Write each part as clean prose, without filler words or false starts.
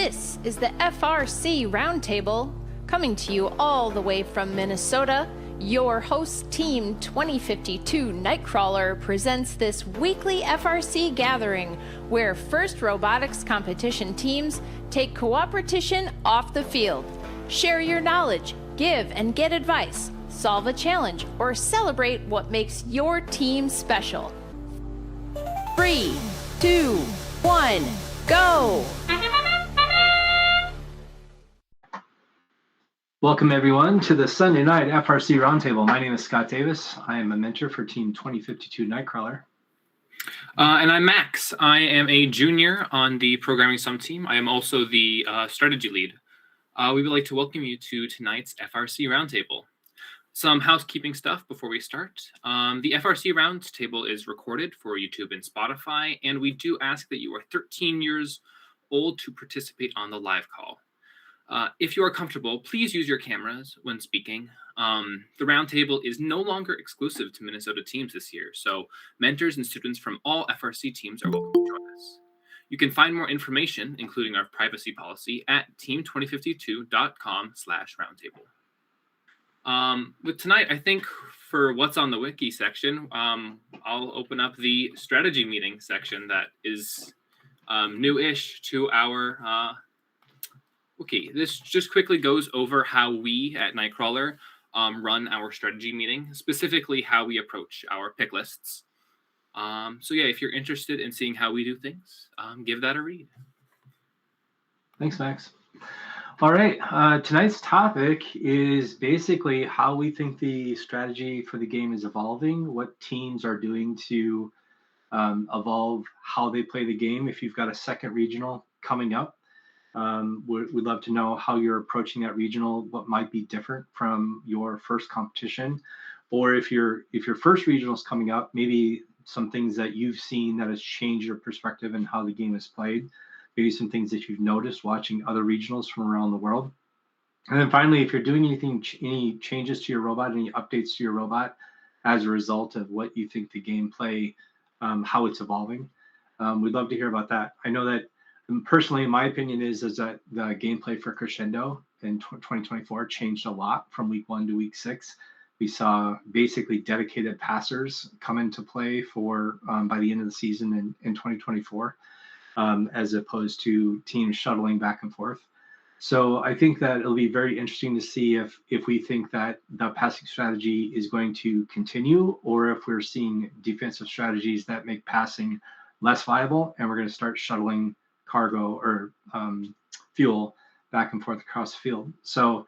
This is the FRC Roundtable, coming to you all the way from Minnesota. Your host team 2052 Nightcrawler presents this weekly FRC gathering where FIRST Robotics competition teams take cooperation off the field. Share your knowledge, give and get advice, solve a challenge, or celebrate what makes your team special. 3, 2, 1, go! Welcome everyone to the Sunday night FRC Roundtable. My name is Scott Davis. I am a mentor for Team 2052 Nightcrawler. And I'm Max. I am a junior on the programming sum team. I am also the strategy lead. We would like to welcome you to tonight's FRC Roundtable. Some housekeeping stuff before we start. The FRC Roundtable is recorded for YouTube and Spotify, and we do ask that you are 13 years old to participate on the live call. If you are comfortable, please use your cameras when speaking. The roundtable is no longer exclusive to Minnesota teams this year, so mentors and students from all FRC teams are welcome to join us. You can find more information, including our privacy policy, at team2052.com/roundtable. With tonight, I think for what's on the wiki section, I'll open up the strategy meeting section that is new-ish to our Okay, this just quickly goes over how we at Nightcrawler run our strategy meeting, specifically how we approach our pick lists. So yeah, if you're interested in seeing how we do things, give that a read. Thanks, Max. All right, tonight's topic is basically how we think the strategy for the game is evolving, what teams are doing to evolve how they play the game. If you've got a second regional coming up, we'd love to know how you're approaching that regional, what might be different from your first competition, or if your first regional is coming up, maybe some things that you've seen that has changed your perspective and how the game is played, maybe some things that you've noticed watching other regionals from around the world. And then finally, if you're doing any changes to your robot, any updates to your robot as a result of what you think the gameplay, how it's evolving, we'd love to hear about that. I know that personally, my opinion is that the gameplay for Crescendo in 2024 changed a lot from week 1 to week 6. We saw basically dedicated passers come into play for by the end of the season in 2024, as opposed to teams shuttling back and forth. So I think that it'll be very interesting to see if we think that the passing strategy is going to continue, or if we're seeing defensive strategies that make passing less viable, and we're going to start shuttling cargo or fuel back and forth across the field. So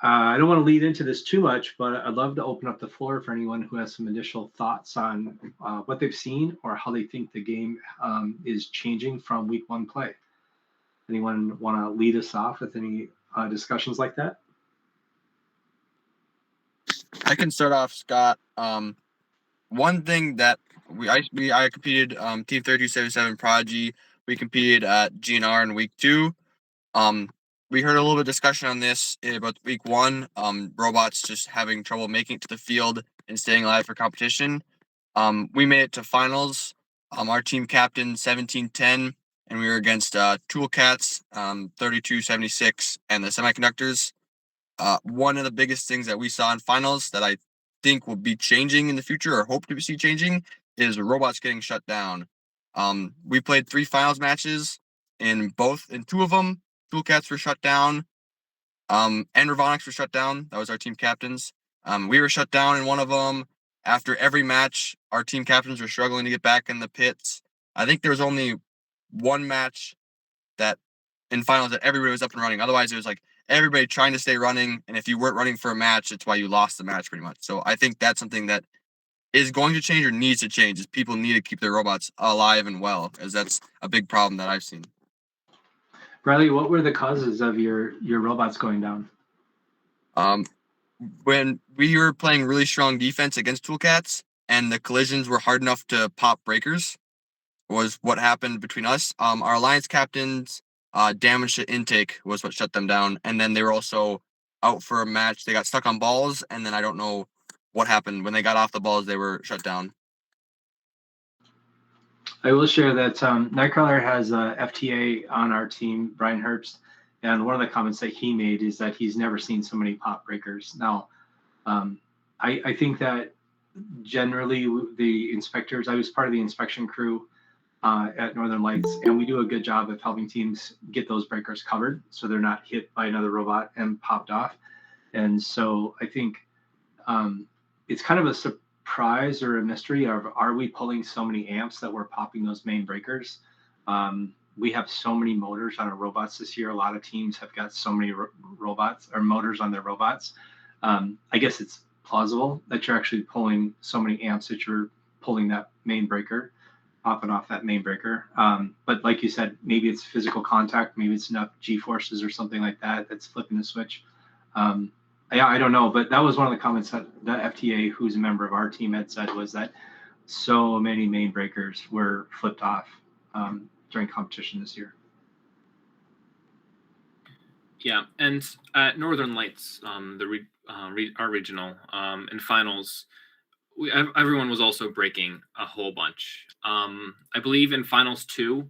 I don't want to lead into this too much, but I'd love to open up the floor for anyone who has some initial thoughts on what they've seen or how they think the game is changing from week 1 play. Anyone want to lead us off with any discussions like that? I can start off, Scott. One thing that I competed Team 3277 Prodigy. We competed at GNR in week 2. We heard a little bit of discussion on this about week 1. Robots just having trouble making it to the field and staying alive for competition. We made it to finals. Our team captain 1710, and we were against Toolcats 3276 and the Semiconductors. One of the biggest things that we saw in finals that I think will be changing in the future, or hope to see changing, is robots getting shut down. We played 3 finals matches. In 2 of them, Toolcats were shut down, and Ravonics were shut down. That was our team captains. We were shut down in one of them. After every match, our team captains were struggling to get back in the pits. I think there was only one match that in finals that everybody was up and running. Otherwise, it was like everybody trying to stay running, and if you weren't running for a match, it's why you lost the match pretty much. So I think that's something that is going to change or needs to change, is people need to keep their robots alive and well, as that's a big problem that I've seen. Bradley, what were the causes of your robots going down? When we were playing really strong defense against Toolcats and the collisions were hard enough to pop breakers, was what happened between us. Our alliance captains damage to intake was what shut them down, and then they were also out for a match. They got stuck on balls, and then I don't know what happened. When they got off the balls, they were shut down. I will share that Nightcrawler has a FTA on our team, Brian Herbst, and one of the comments that he made is that he's never seen so many pop breakers. Now, I think that generally the inspectors, I was part of the inspection crew at Northern Lights, and we do a good job of helping teams get those breakers covered so they're not hit by another robot and popped off. And so I think it's kind of a surprise or a mystery of, are we pulling so many amps that we're popping those main breakers? We have so many motors on our robots this year. A lot of teams have got so many robots or motors on their robots. I guess it's plausible that you're actually pulling so many amps that you're pulling that main breaker, popping off that main breaker. But like you said, maybe it's physical contact, maybe it's enough G-forces or something like that that's flipping the switch. Yeah, I don't know, but that was one of the comments that the FTA, who's a member of our team, had said, was that so many main breakers were flipped off during competition this year. Yeah, and at Northern Lights, our regional in finals, everyone was also breaking a whole bunch. I believe in finals 2,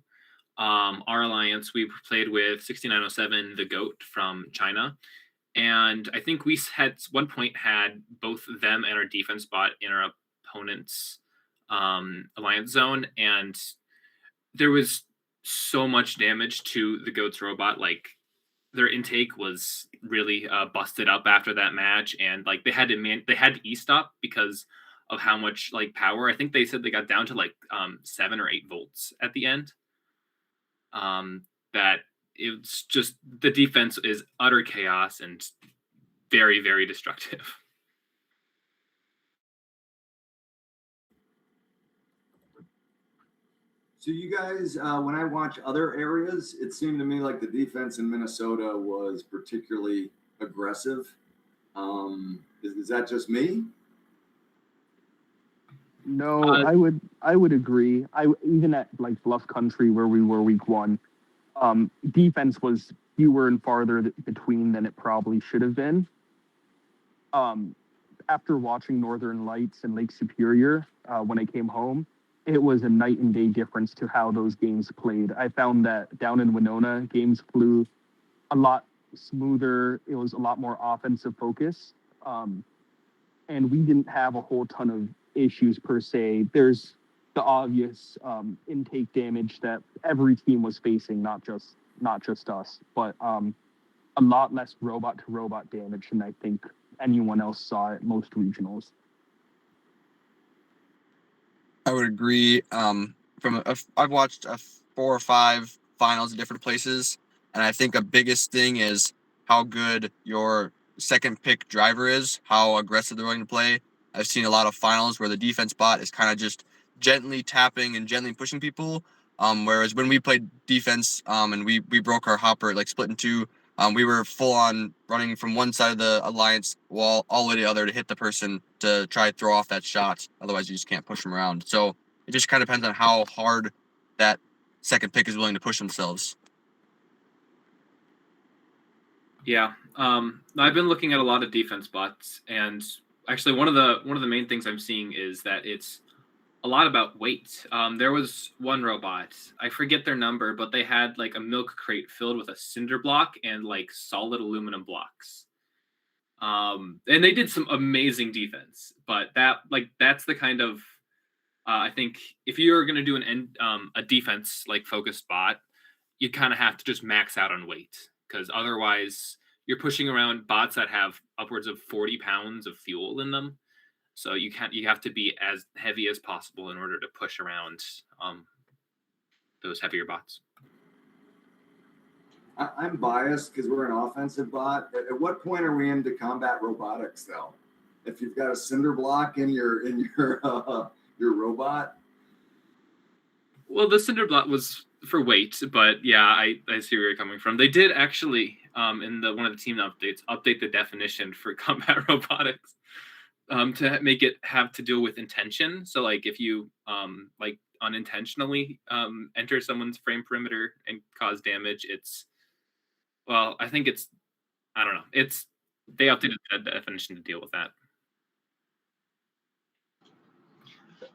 our alliance, we played with 6907, the GOAT from China. And I think we had one point had both them and our defense bot in our opponent's alliance zone, and there was so much damage to the GOAT's robot. Like, their intake was really busted up after that match, and like they had to e-stop because of how much like power. I think they said they got down to like 7 or 8 volts at the end. That it's just, the defense is utter chaos and very, very destructive. So you guys, when I watch other areas, it seemed to me like the defense in Minnesota was particularly aggressive. Is that just me? No, I would agree. Even at like Bluff Country where we were week 1, defense was fewer and farther between than it probably should have been. After watching Northern Lights and Lake Superior, when I came home, it was a night and day difference to how those games played. I found that down in Winona, games flew a lot smoother. It was a lot more offensive focus. And we didn't have a whole ton of issues per se. There's the obvious intake damage that every team was facing, not just us, but a lot less robot to robot damage than I think anyone else saw at most regionals. I would agree. I've watched 4 or 5 finals in different places, and I think a biggest thing is how good your second pick driver is, how aggressive they're willing to play. I've seen a lot of finals where the defense bot is kind of just gently tapping and gently pushing people. Whereas when we played defense, and we broke our hopper, like split in 2, we were full on running from one side of the alliance wall all the way to the other to hit the person to try to throw off that shot. Otherwise, you just can't push them around. So it just kind of depends on how hard that second pick is willing to push themselves. Yeah, I've been looking at a lot of defense bots, and actually one of the main things I'm seeing is that it's a lot about weight. There was one robot, I forget their number, but they had like a milk crate filled with a cinder block and like solid aluminum blocks. And they did some amazing defense, but that's the kind of I think if you're going to do a defense like focused bot, you kind of have to just max out on weight, because otherwise you're pushing around bots that have upwards of 40 pounds of fuel in them. So you have to be as heavy as possible in order to push around those heavier bots. I'm biased because we're an offensive bot. At what point are we into combat robotics, though? If you've got a cinder block in your robot. Well, the cinder block was for weight, but yeah, I see where you're coming from. They did actually in one of the team updates update the definition for combat robotics to make it have to deal with intention. So like if you like unintentionally enter someone's frame perimeter and cause damage, I think I don't know. They updated the definition to deal with that.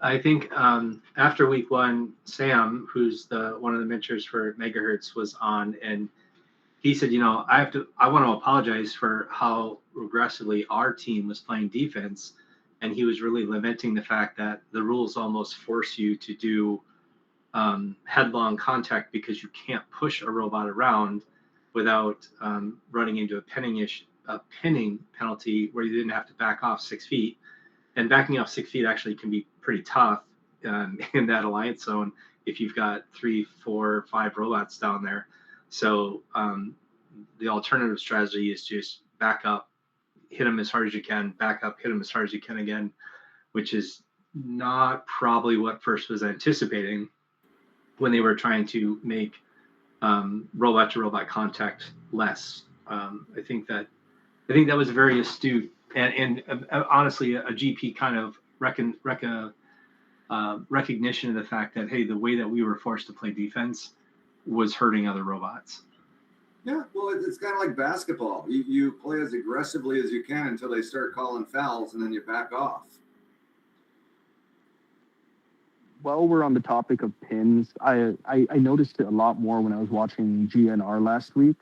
I think after week one, Sam, who's one of the mentors for Megahertz, was on, and he said, I want to apologize for how aggressively our team was playing defense, and he was really lamenting the fact that the rules almost force you to do headlong contact because you can't push a robot around without running into a pinning penalty where you didn't have to back off 6 feet. And backing off 6 feet actually can be pretty tough in that alliance zone if you've got 3, 4, 5 robots down there. So the alternative strategy is just back up, hit them as hard as you can, back up, hit them as hard as you can again, which is not probably what First was anticipating when they were trying to make robot to robot contact less. I think that was very astute and honestly a GP kind of recognition of the fact that, hey, the way that we were forced to play defense was hurting other robots. Yeah, well, it's kind of like basketball. You play as aggressively as you can until they start calling fouls, and then you back off. While we're on the topic of pins, I noticed it a lot more when I was watching GNR last week.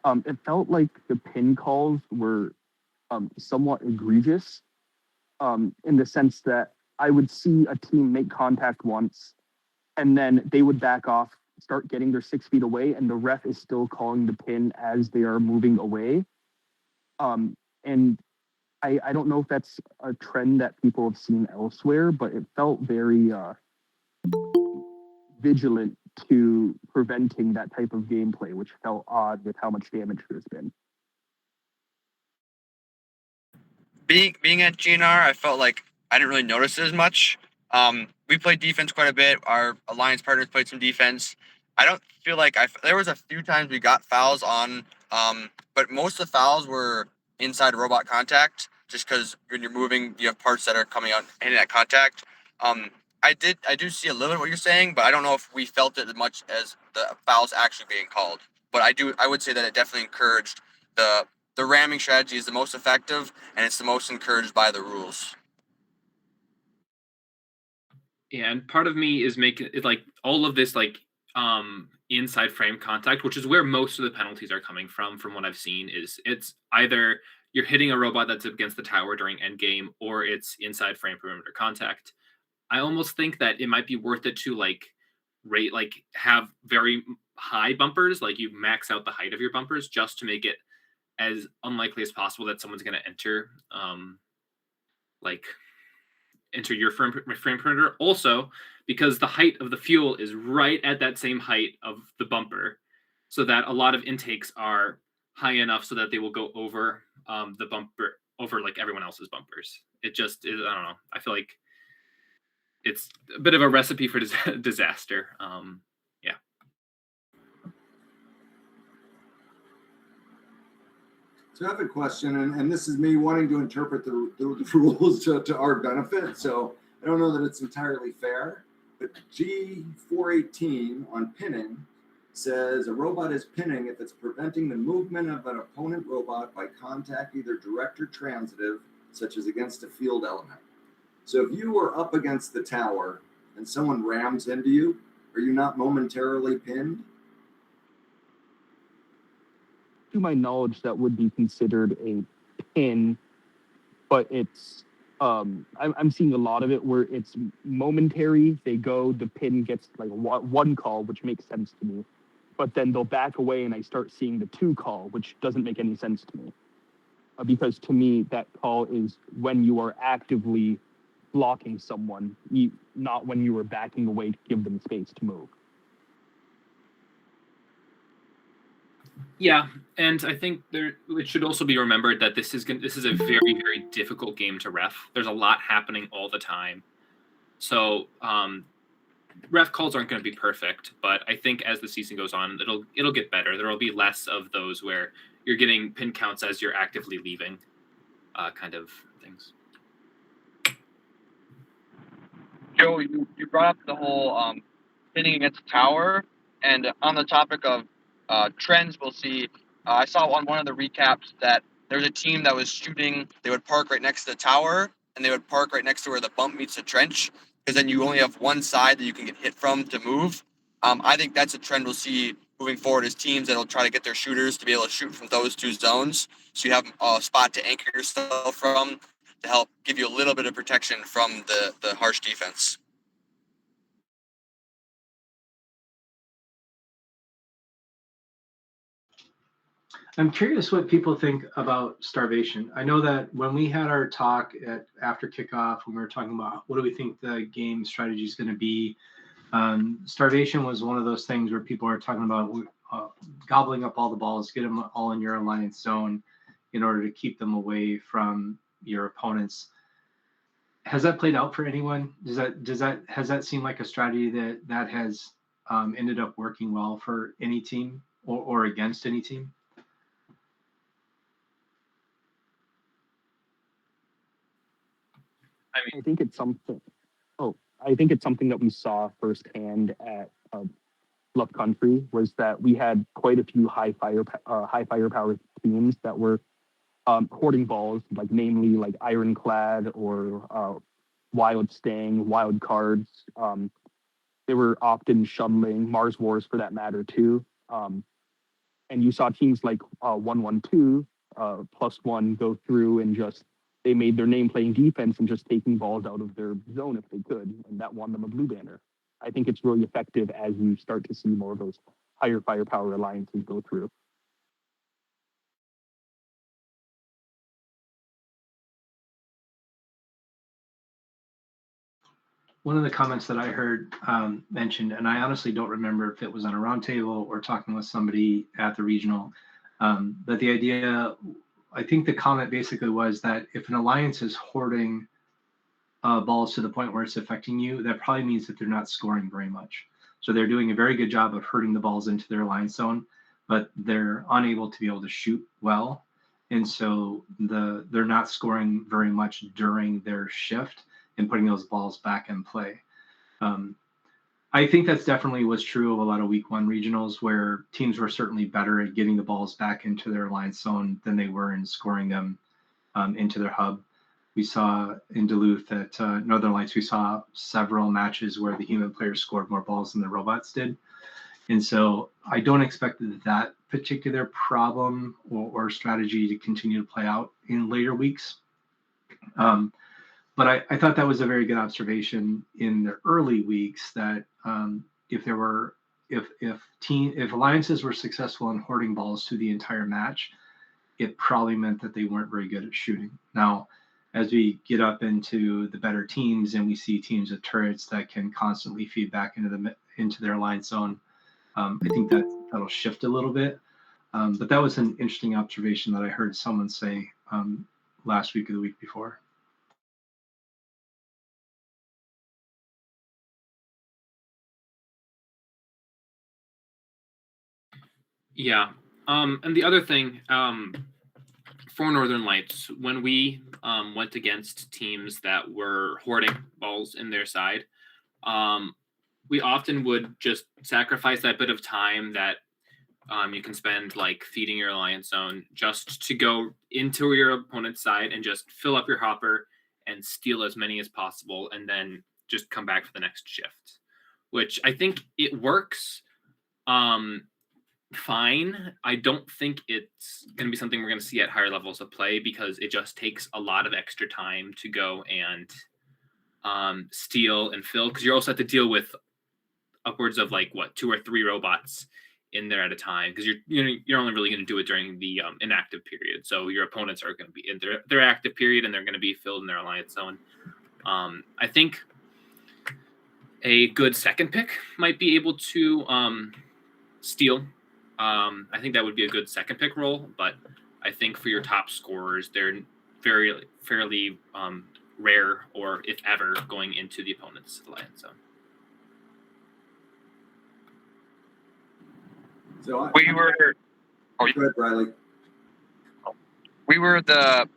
It felt like the pin calls were somewhat egregious in the sense that I would see a team make contact once, and then they would back off, start getting their 6 feet away, and the ref is still calling the pin as they are moving away. And I don't know if that's a trend that people have seen elsewhere, but it felt very vigilant to preventing that type of gameplay, which felt odd with how much damage there's been. Being at GNR, I felt like I didn't really notice it as much. We played defense quite a bit. Our alliance partners played some defense. I don't feel like there was a few times we got fouls on, but most of the fouls were inside robot contact, just because when you're moving, you have parts that are coming out and that contact. I do see a little bit what you're saying, but I don't know if we felt it as much as the fouls actually being called. But I would say that it definitely encouraged the ramming strategy is the most effective, and it's the most encouraged by the rules. Yeah, and part of me is making it like all of this inside frame contact, which is where most of the penalties are coming from what I've seen, is it's either you're hitting a robot that's against the tower during endgame, or it's inside frame perimeter contact. I almost think that it might be worth it to have very high bumpers, like you max out the height of your bumpers just to make it as unlikely as possible that someone's going to enter your frame perimeter. Also, because the height of the fuel is right at that same height of the bumper, so that a lot of intakes are high enough so that they will go over the bumper, over like everyone else's bumpers. It just is, I don't know. I feel like it's a bit of a recipe for disaster. Yeah. So I have a question, and this is me wanting to interpret the rules to our benefit. So I don't know that it's entirely fair, but G418 on pinning says a robot is pinning if it's preventing the movement of an opponent robot by contact, either direct or transitive, such as against a field element. So if you were up against the tower and someone rams into you, are you not momentarily pinned? To my knowledge, that would be considered a pin, but it's I'm seeing a lot of it where it's momentary. They go, the pin gets like one call, which makes sense to me, but then they'll back away, and I start seeing the 2 call, which doesn't make any sense to me, because to me that call is when you are actively blocking someone, not when you are backing away to give them space to move. Yeah, and I think it should also be remembered that this is a very, very difficult game to ref. There's a lot happening all the time, so ref calls aren't going to be perfect. But I think as the season goes on, it'll get better. There will be less of those where you're getting pin counts as you're actively leaving, kind of things. Joe, you brought up the whole hitting against the tower, and on the topic of trends we'll see, I saw on one of the recaps that there was a team that was shooting. They would park right next to the tower, and they would park right next to where the bump meets the trench. because then you only have one side that you can get hit from to move. I think that's a trend we'll see moving forward as teams that'll try to get their shooters to be able to shoot from those two zones. So you have a spot to anchor yourself from to help give you a little bit of protection from the harsh defense. I'm curious what people think about starvation. I know that when we had our talk after kickoff, when we were talking about what do we think the game strategy is going to be, starvation was one of those things where people are talking about gobbling up all the balls, get them all in your alliance zone in order to keep them away from your opponents. Has that played out for anyone? Has that seemed like a strategy that has ended up working well for any team or against any team? I think it's something. Oh, I think it's something that we saw firsthand at Bluff Country was that we had quite a few high firepower teams that were hoarding balls, like namely like Ironclad or Wild Stang, Wild Cards. They were often shuttling Mars Wars for that matter too. And you saw teams like 112 +1 go through and just they made their name playing defense and just taking balls out of their zone if they could, and that won them a blue banner. I think it's really effective as you start to see more of those higher firepower alliances go through. One of the comments that I heard mentioned, and I honestly don't remember if it was on a roundtable or talking with somebody at the regional, but the idea, I think the comment basically was that if an alliance is hoarding balls to the point where it's affecting you, that probably means that they're not scoring very much. So they're doing a very good job of hurting the balls into their alliance zone, but they're unable to be able to shoot well. And so they're not scoring very much during their shift and putting those balls back in play. I think that's definitely was true of a lot of week one regionals where teams were certainly better at getting the balls back into their alliance zone than they were in scoring them into their hub. We saw in Duluth at Northern Lights, we saw several matches where the human players scored more balls than the robots did. And so I don't expect that particular problem or strategy to continue to play out in later weeks. But I thought that was a very good observation in the early weeks that if alliances were successful in hoarding balls through the entire match, it probably meant that they weren't very good at shooting. Now, as we get up into the better teams and we see teams with turrets that can constantly feed back into their alliance zone, I think that'll shift a little bit. But that was an interesting observation that I heard someone say last week or the week before. Yeah. And the other thing, for Northern Lights, when we went against teams that were hoarding balls in their side, we often would just sacrifice that bit of time that you can spend like feeding your alliance zone just to go into your opponent's side and just fill up your hopper and steal as many as possible and then just come back for the next shift, which I think it works fine. I don't think it's going to be something we're going to see at higher levels of play because it just takes a lot of extra time to go and steal and fill, because you also have to deal with upwards of like 2 or 3 robots in there at a time, because you're only really going to do it during the inactive period. So your opponents are going to be in their active period and they're going to be filled in their alliance zone. I think a good second pick might be able to steal. I think that would be a good second pick role, but I think for your top scorers, they're fairly rare, or if ever, going into the opponent's alliance zone. So We were. Go ahead, Riley. We were the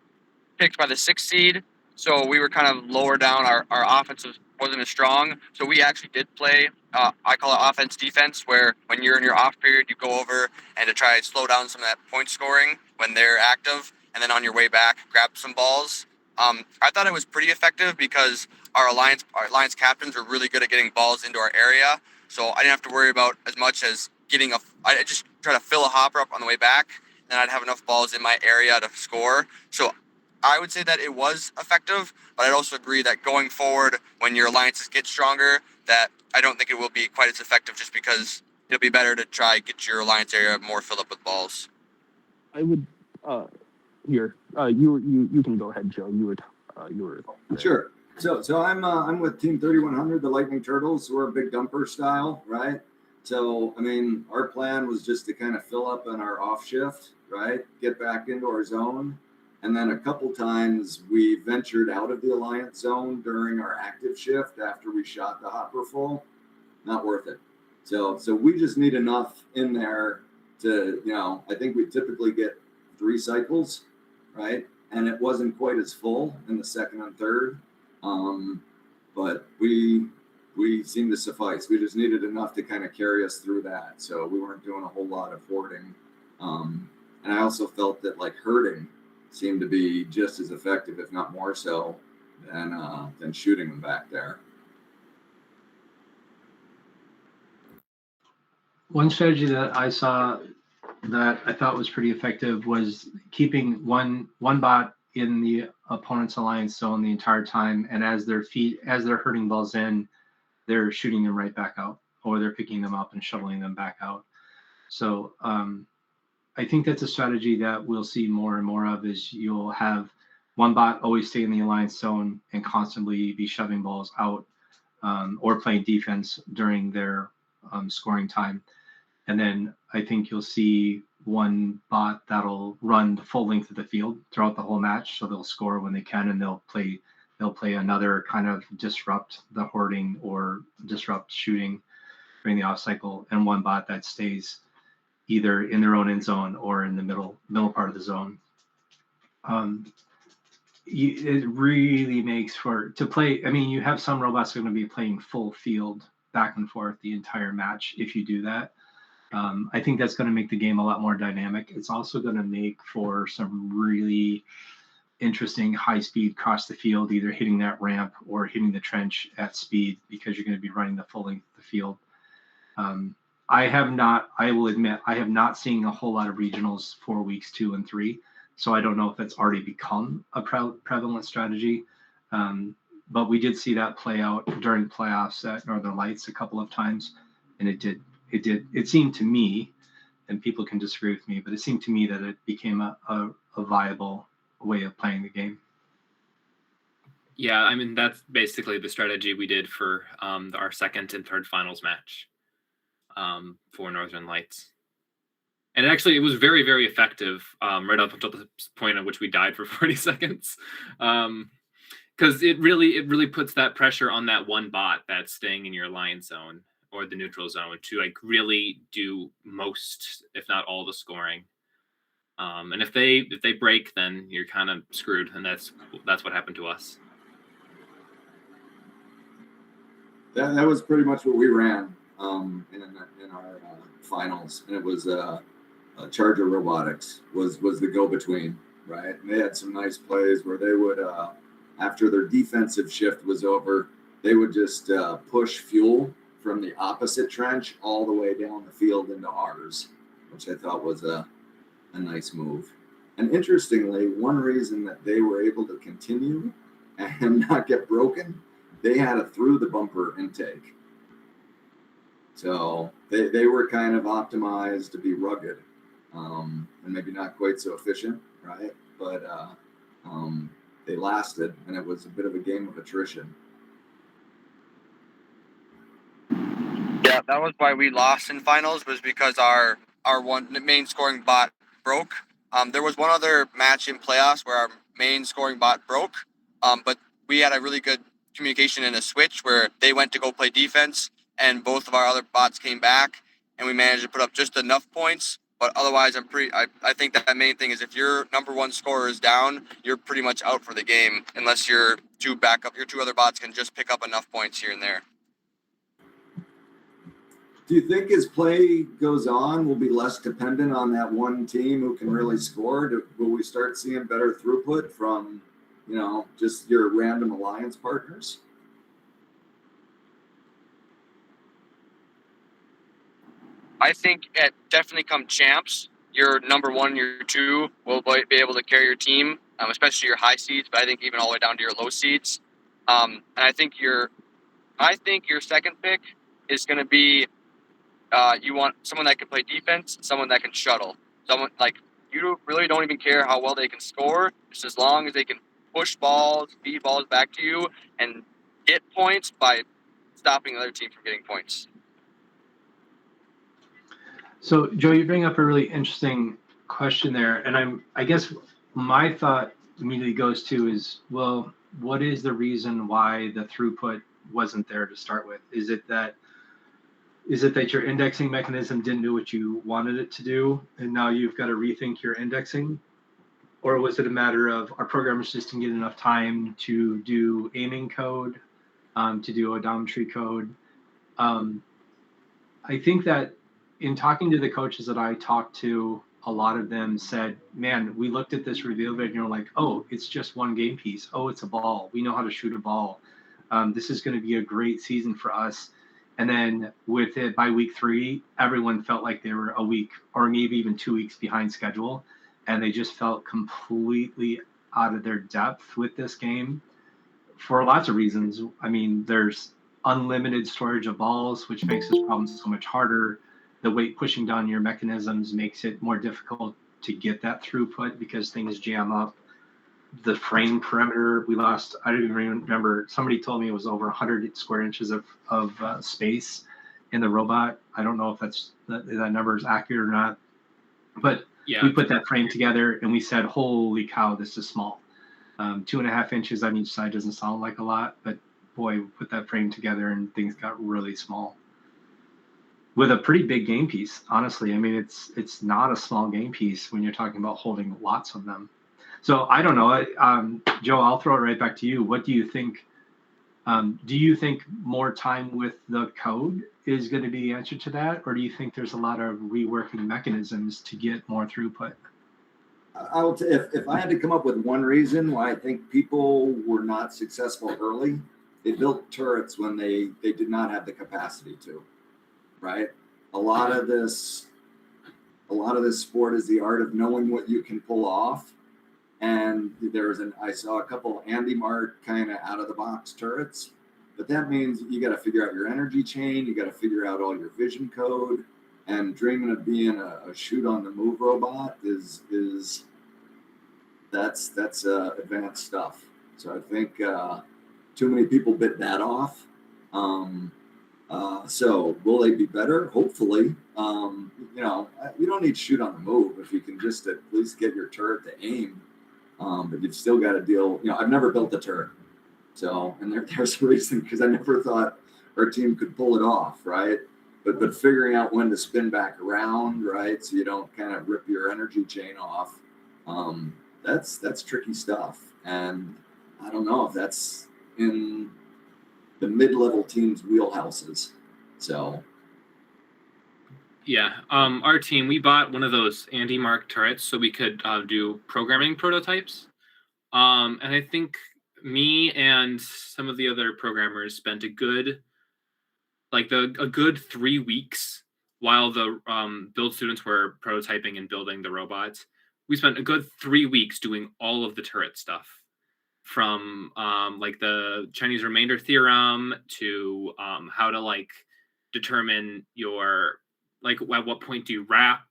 picked by the 6th seed, so we were kind of lower down. Our offense wasn't as strong, so we actually did play. I call it offense defense, where when you're in your off period, you go over and to try to slow down some of that point scoring when they're active, and then on your way back, grab some balls. I thought it was pretty effective because our alliance captains were really good at getting balls into our area, so I didn't have to worry about as much as I just try to fill a hopper up on the way back, and I'd have enough balls in my area to score. So I would say that it was effective, but I'd also agree that going forward, when your alliances get stronger, that I don't think it will be quite as effective, just because it'll be better to try get your alliance area more filled up with balls. I would you can go ahead, Joe. You were Sure. So I'm with Team 3100, the Lightning Turtles. We're a big dumper style, right? So I mean, our plan was just to kind of fill up on our off shift, right? Get back into our zone, and then a couple times we ventured out of the alliance zone during our active shift after we shot the hopper full. Not worth it. So we just need enough in there to, I think we typically get 3 cycles, right? And it wasn't quite as full in the second and third, but we seemed to suffice. We just needed enough to kind of carry us through that, so we weren't doing a whole lot of hoarding. And I also felt that like herding seemed to be just as effective, if not more so, than shooting them back there. One strategy that I saw that I thought was pretty effective was keeping one bot in the opponent's alliance zone the entire time, and as they're herding balls in, they're shooting them right back out, or they're picking them up and shuttling them back out. So I think that's a strategy that we'll see more and more of, is you'll have one bot always stay in the alliance zone and constantly be shoving balls out, or playing defense during their scoring time. And then I think you'll see one bot that'll run the full length of the field throughout the whole match. So they'll score when they can, and they'll play another kind of disrupt the hoarding or disrupt shooting during the off cycle, and one bot that stays either in their own end zone or in the middle part of the zone. It really makes to play. I mean, you have some robots that are going to be playing full field back and forth the entire match if you do that. I think that's going to make the game a lot more dynamic. It's also going to make for some really interesting high speed cross the field, either hitting that ramp or hitting the trench at speed, because you're going to be running the full length of the field. I will admit, I have not seen a whole lot of regionals for weeks 2 and 3. So I don't know if that's already become a prevalent strategy. But we did see that play out during playoffs at Northern Lights a couple of times. And it seemed to me, and people can disagree with me, but it seemed to me that it became a viable way of playing the game. Yeah, I mean, that's basically the strategy we did for our second and third finals match for Northern Lights. And actually, it was very, very effective right up until the point at which we died for 40 seconds. Because it really puts that pressure on that one bot that's staying in your alliance zone or the neutral zone to like really do most, if not all, the scoring. And if they break, then you're kind of screwed, and that's what happened to us. That was pretty much what we ran in our finals, and it was Charger Robotics was the go-between, right? And they had some nice plays where they would, after their defensive shift was over, they would just push fuel from the opposite trench all the way down the field into ours, which I thought was a nice move. And interestingly, one reason that they were able to continue and not get broken, they had a through the bumper intake. So they were kind of optimized to be rugged, and maybe not quite so efficient, right? But they lasted, and it was a bit of a game of attrition. Yeah, that was why we lost in finals, was because our one main scoring bot broke. There was one other match in playoffs where our main scoring bot broke, but we had a really good communication in a switch where they went to go play defense, and both of our other bots came back, and we managed to put up just enough points. But otherwise, I think that main thing is if your number one scorer is down, you're pretty much out for the game, unless your two other bots can just pick up enough points here and there. Do you think as play goes on, we'll be less dependent on that one team who can really score? Will we start seeing better throughput from just your random alliance partners? I think at definitely come champs, your number 1, your 2 will be able to carry your team, especially your high seeds, but I think even all the way down to your low seeds. And I think your second pick is going to be you want someone that can play defense, someone that can shuttle, someone like you really don't even care how well they can score, just as long as they can push balls, feed balls back to you, and get points by stopping the other team from getting points. So, Joe, you bring up a really interesting question there, and I guess my thought immediately goes to is, well, what is the reason why the throughput wasn't there to start with? Is it that your indexing mechanism didn't do what you wanted it to do, and now you've got to rethink your indexing? Or was it a matter of our programmers just didn't get enough time to do aiming code, to do odometry code? I think that in talking to the coaches that I talked to, a lot of them said, man, we looked at this reveal video and you're like, oh, it's just one game piece. Oh, it's a ball. We know how to shoot a ball. This is going to be a great season for us. And then with it by week 3, everyone felt like they were a week or maybe even 2 weeks behind schedule. And they just felt completely out of their depth with this game for lots of reasons. I mean, there's unlimited storage of balls, which makes this problem so much harder. The weight pushing down your mechanisms makes it more difficult to get that throughput because things jam up. The frame perimeter, we lost, I don't even remember, somebody told me it was over 100 square inches of space in the robot. I don't know if that number is accurate or not, but we put that frame together and we said, holy cow, this is small. 2.5 inches on each side doesn't sound like a lot, but boy, we put that frame together and things got really small. With a pretty big game piece, honestly. I mean, it's not a small game piece when you're talking about holding lots of them. So I don't know, Joe, I'll throw it right back to you. What do you think? Do you think more time with the code is going to be the answer to that? Or do you think there's a lot of reworking mechanisms to get more throughput? If I had to come up with one reason why I think people were not successful early, they built turrets when they did not have the capacity to, right? A lot of this sport is the art of knowing what you can pull off. And I saw a couple Andy Mark kind of out of the box turrets, but that means you got to figure out your energy chain. You got to figure out all your vision code, and dreaming of being a shoot on the move robot that's advanced stuff. So I think too many people bit that off. So will they be better? Hopefully. You don't need to shoot on the move if you can just at least get your turret to aim. But you've still got to deal. I've never built a turret, and there's a reason, because I never thought our team could pull it off, right? But figuring out when to spin back around, right, so you don't kind of rip your energy chain off, that's tricky stuff. And I don't know if that's in the mid-level teams' wheelhouses. So. Yeah, our team, we bought one of those Andy Mark turrets so we could do programming prototypes. And I think me and some of the other programmers spent a good 3 weeks while the build students were prototyping and building the robots. We spent a good 3 weeks doing all of the turret stuff, from the Chinese remainder theorem to how to determine your at what point do you wrap,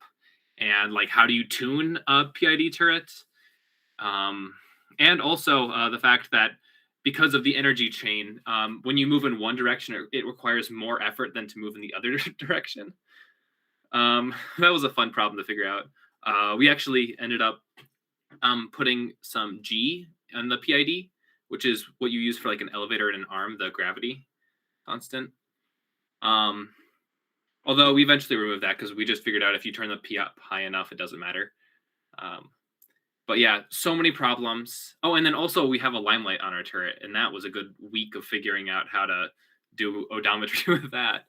and how do you tune a PID turret, and also the fact that because of the energy chain, when you move in one direction, it requires more effort than to move in the other direction. That was a fun problem to figure out. We actually ended up putting some G on the PID, which is what you use for an elevator and an arm, the gravity constant. Although we eventually removed that because we just figured out if you turn the P up high enough, it doesn't matter. But yeah, so many problems. Oh, and then also we have a limelight on our turret, and that was a good week of figuring out how to do odometry with that.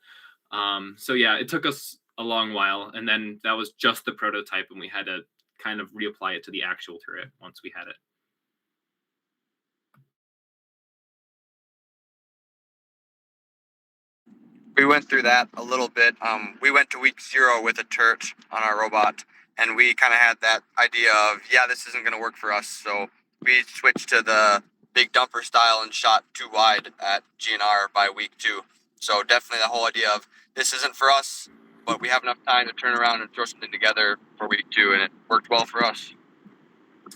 So yeah, it took us a long while, and then that was just the prototype, and we had to kind of reapply it to the actual turret once we had it. we went through that a little bit. We went to week 0 with a turret on our robot, and we kind of had that idea of, yeah, this isn't going to work for us. So we switched to the big dumper style and shot 2 wide at GNR by week 2. So definitely the whole idea of this isn't for us, but we have enough time to turn around and throw something together for week 2, and it worked well for us.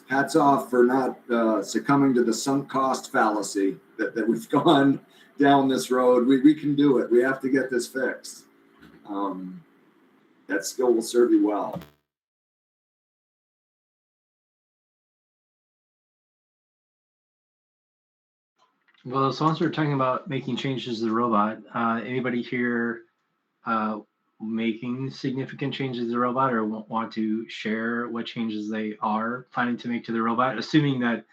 Hats off for not succumbing to the sunk cost fallacy that we've gone down this road. We can do it. We have to get this fixed. That skill will serve you well. Well, so once we're talking about making changes to the robot, anybody here making significant changes to the robot or want to share what changes they are planning to make to the robot, assuming that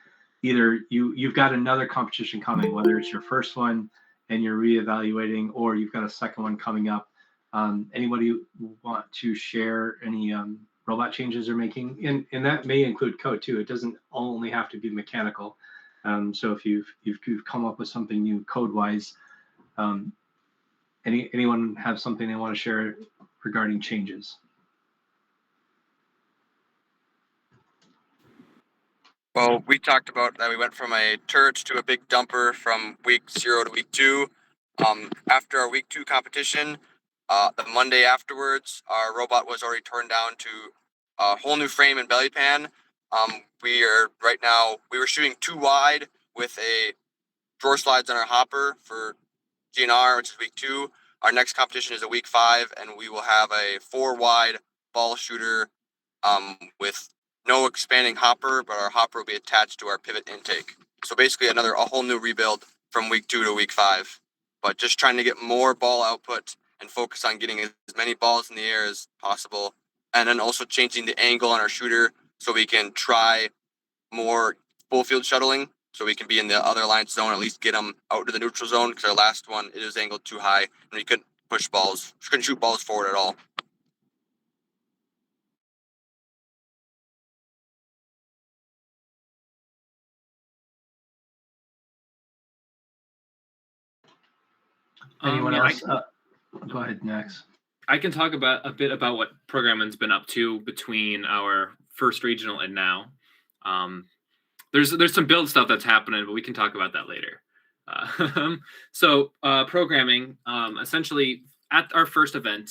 either you've got another competition coming, whether it's your first one and you're reevaluating, or you've got a second one coming up. Anybody want to share any robot changes they're making? And that may include code too. It doesn't only have to be mechanical. So if you've come up with something new code-wise, anyone have something they want to share regarding changes? Well, we talked about that we went from a turret to a big dumper from week 0 to week 2. After our week 2 competition, the Monday afterwards, our robot was already torn down to a whole new frame and belly pan. We were shooting 2 wide with a drawer slides on our hopper for GNR, which is week 2. Our next competition is a week 5, and we will have a 4 wide ball shooter with no expanding hopper, but our hopper will be attached to our pivot intake. So basically a whole new rebuild from week 2 to week 5, but just trying to get more ball output and focus on getting as many balls in the air as possible. And then also changing the angle on our shooter so we can try more full field shuttling, so we can be in the other line zone, at least get them out to the neutral zone, because our last one, it was angled too high and we couldn't shoot balls forward at all. Anyone Yeah, else? Go ahead, Max. I can talk about a bit about what programming's been up to between our first regional and now. There's some build stuff that's happening, but we can talk about that later. So programming, essentially at our first event,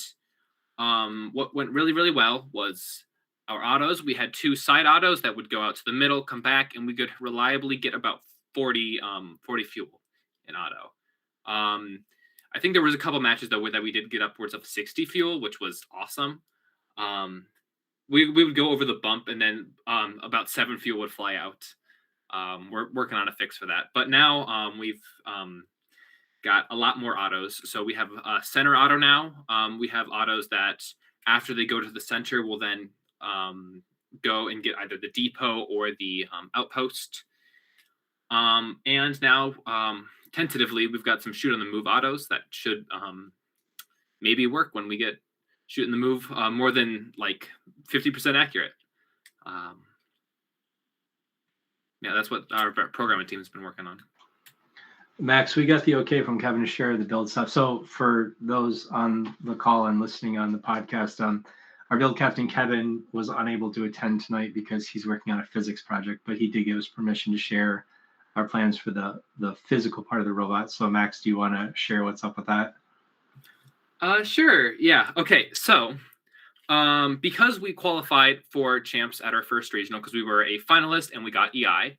what went really, really well was our autos. We had 2 side autos that would go out to the middle, come back, and we could reliably get about 40 fuel in auto. I think there was a couple matches though that we did get upwards of 60 fuel, which was awesome. We would go over the bump, and then about 7 fuel would fly out. We're working on a fix for that, but now we've got a lot more autos. So we have a center auto now. We have autos that after they go to the center will then go and get either the depot or the outpost. And now tentatively we've got some shoot on the move autos that should maybe work when we get shoot in the move more than like 50% accurate. Yeah, that's what our programming team has been working on. Max, we got the okay from Kevin to share the build stuff. So for those on the call and listening on the podcast, our build captain Kevin was unable to attend tonight because he's working on a physics project, but he did give us permission to share our plans for the physical part of the robot. So Max, do you want to share what's up with that? Sure. Yeah. Okay. So because we qualified for champs at our first regional, because we were a finalist and we got EI.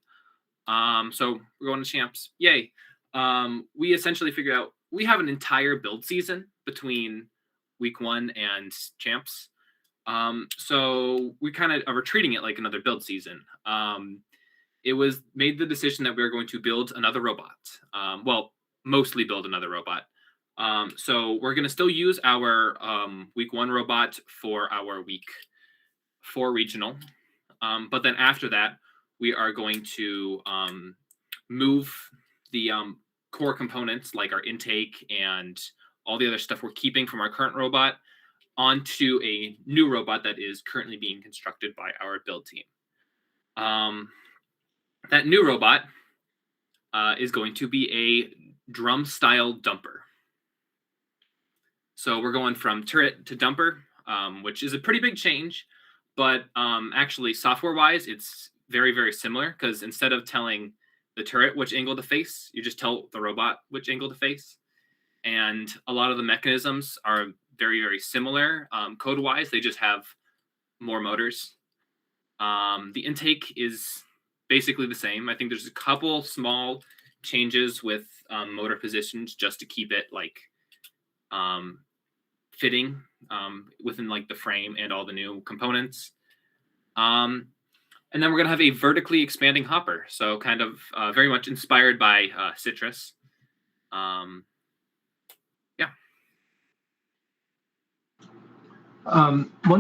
So we're going to champs. Yay. We essentially figured out we have an entire build season between week 1 and champs. So we kind of are treating it like another build season. It was made the decision that we were going to build another robot. Well, mostly build another robot. So we're going to still use our week 1 robot for our week 4 regional. But then after that, we are going to move the core components like our intake and all the other stuff we're keeping from our current robot onto a new robot that is currently being constructed by our build team. That new robot is going to be a drum style dumper. So we're going from turret to dumper, which is a pretty big change. But actually, software-wise, it's very, very similar because instead of telling the turret which angle to face, you just tell the robot which angle to face. And a lot of the mechanisms are very, very similar. Code-wise, they just have more motors. The intake is basically the same. I think there's a couple small changes with motor positions just to keep it like fitting within like the frame and all the new components. And then we're going to have a vertically expanding hopper. So kind of very much inspired by Citrus. One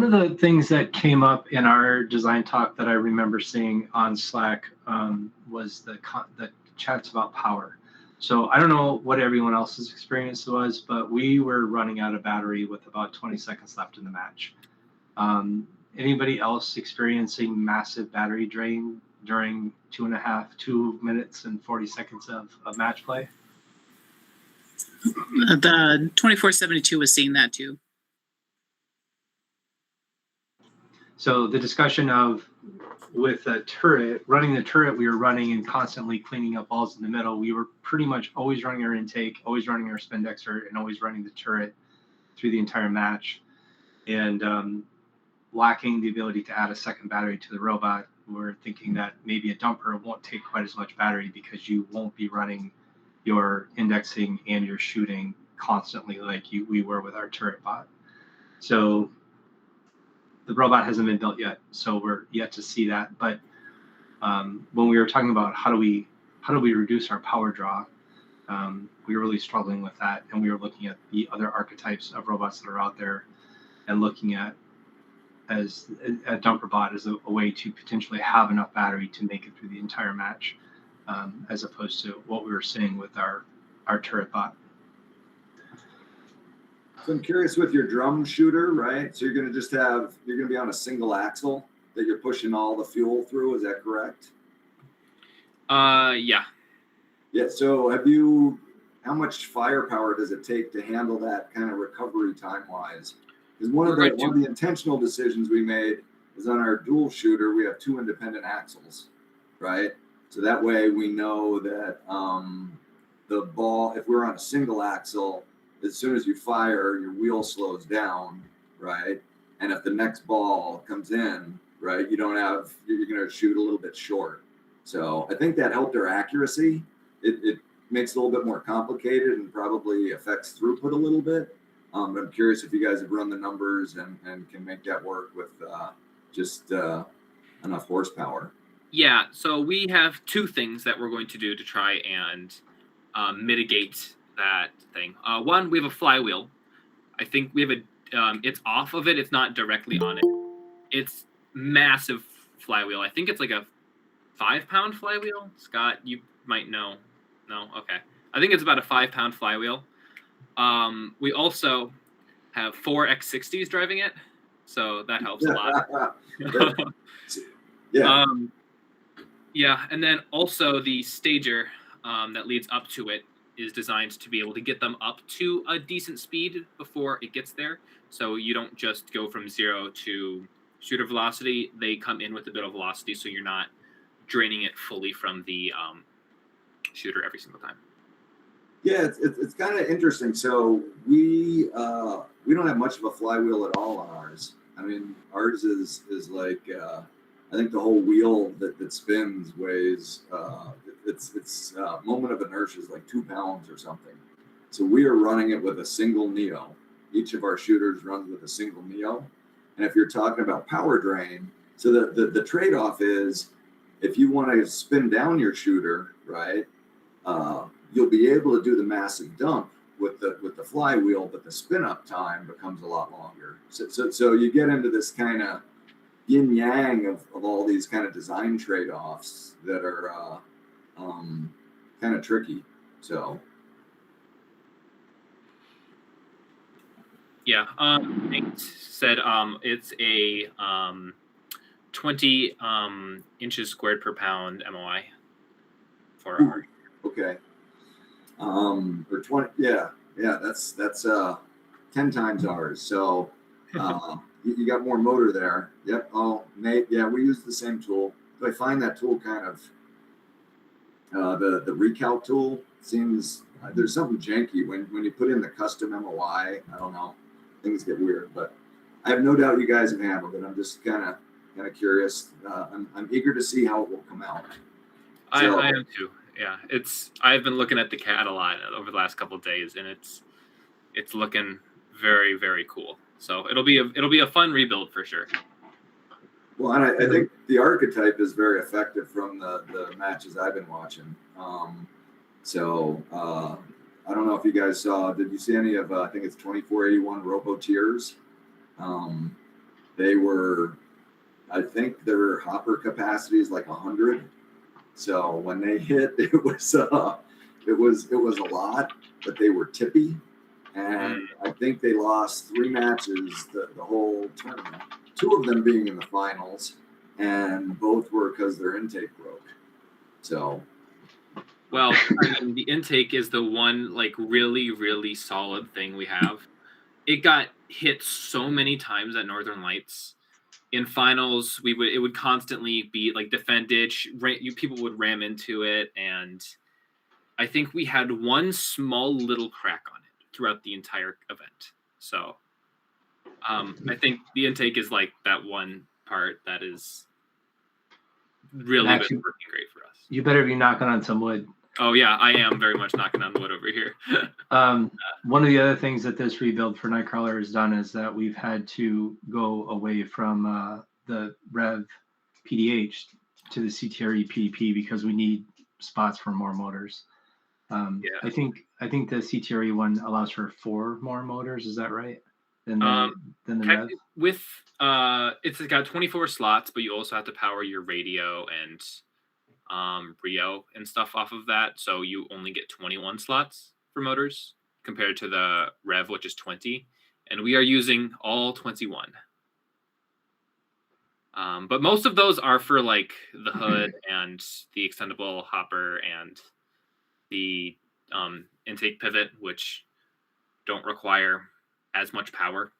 of the things that came up in our design talk that I remember seeing on Slack was the chats about power. So I don't know what everyone else's experience was, but we were running out of battery with about 20 seconds left in the match. Anybody else experiencing massive battery drain during 2 minutes and 40 seconds of match play? The 2472 was seeing that too. So the discussion of with a turret, running the turret, we were running and constantly cleaning up balls in the middle. We were pretty much always running our intake, always running our spindexer, and always running the turret through the entire match. And lacking the ability to add a second battery to the robot, we're thinking that maybe a dumper won't take quite as much battery because you won't be running your indexing and your shooting constantly like we were with our turret bot. So the robot hasn't been built yet, so we're yet to see that. But when we were talking about how do we reduce our power draw, we were really struggling with that, and we were looking at the other archetypes of robots that are out there, and looking at as a dumper bot as a way to potentially have enough battery to make it through the entire match, as opposed to what we were seeing with our turret bot. So I'm curious with your drum shooter, right? So you're going to be on a single axle that you're pushing all the fuel through. Is that correct? Yeah. Yeah. So how much firepower does it take to handle that kind of recovery time wise? Because one of the intentional decisions we made is on our dual shooter, we have 2 independent axles, right? So that way we know that the ball, if we're on a single axle, as soon as you fire, your wheel slows down, right? And if the next ball comes in, right, you're going to shoot a little bit short. So I think that helped our accuracy. It makes it a little bit more complicated and probably affects throughput a little bit. But I'm curious if you guys have run the numbers and can make that work with just enough horsepower. Yeah, so we have 2 things that we're going to do to try and mitigate that thing. One, we have a flywheel. I think we have it's off of it. It's not directly on it. It's massive flywheel. I think it's like a 5-pound flywheel. Scott, you might know. No? Okay. I think it's about a 5-pound flywheel. We also have 4 X60s driving it, so that helps a lot. Yeah. Yeah, and then also the stager that leads up to it is designed to be able to get them up to a decent speed before it gets there. So you don't just go from 0 to shooter velocity. They come in with a bit of velocity, so you're not draining it fully from the shooter every single time. Yeah, it's kind of interesting. So we don't have much of a flywheel at all on ours. I mean, ours is like I think the whole wheel that spins weighs its moment of inertia is like 2 pounds or something. So we are running it with a single neo. Each of our shooters runs with a single neo. And if you're talking about power drain, so the trade-off is if you want to spin down your shooter, right? You'll be able to do the massive dump with the flywheel, but the spin up time becomes a lot longer. So you get into this kind of yin yang of all these kind of design trade-offs that are kind of tricky. So yeah, Nate said it's a 20 inches squared per pound MOI for our. Okay. Or 20, yeah, that's 10 times ours. So you got more motor there. Yep. Oh, Nate. Yeah, we use the same tool. But I find that tool kind of the recalc tool seems there's something janky when you put in the custom MOI. I don't know, things get weird, but I have no doubt you guys have handled it. I'm just kind of curious. I'm eager to see how it will come out. So, I am too. Yeah, I've been looking at the CAD a lot over the last couple of days, and it's looking very, very cool. So it'll be a fun rebuild for sure. Well, and I think the archetype is very effective from the matches I've been watching. So I don't know if you guys saw. Did you see any of? I think it's 2481 Robo Tiers. I think their hopper capacity is like 100. So when they hit, it was a lot, but they were tippy, and I think they lost 3 matches the whole tournament. 2 of them being in the finals, and both were because their intake broke. So, well, I mean, the intake is the one like really, really solid thing we have. It got hit so many times at Northern Lights. In finals, it would constantly be like defended. People would ram into it, and I think we had one small little crack on it throughout the entire event. So. I think the intake is like that one part that is really Max, been working great for us. You better be knocking on some wood. Oh yeah, I am very much knocking on wood over here. One of the other things that this rebuild for Nightcrawler has done is that we've had to go away from the Rev PDH to the CTRE PDP because we need spots for more motors. Yeah. I think the CTRE one allows for 4 more motors. Is that right? Than the Rev? With it's got 24 slots, but you also have to power your radio and Rio and stuff off of that. So you only get 21 slots for motors compared to the Rev, which is 20. And we are using all 21. But most of those are for like the hood and the extendable hopper and the intake pivot, which don't require as much power.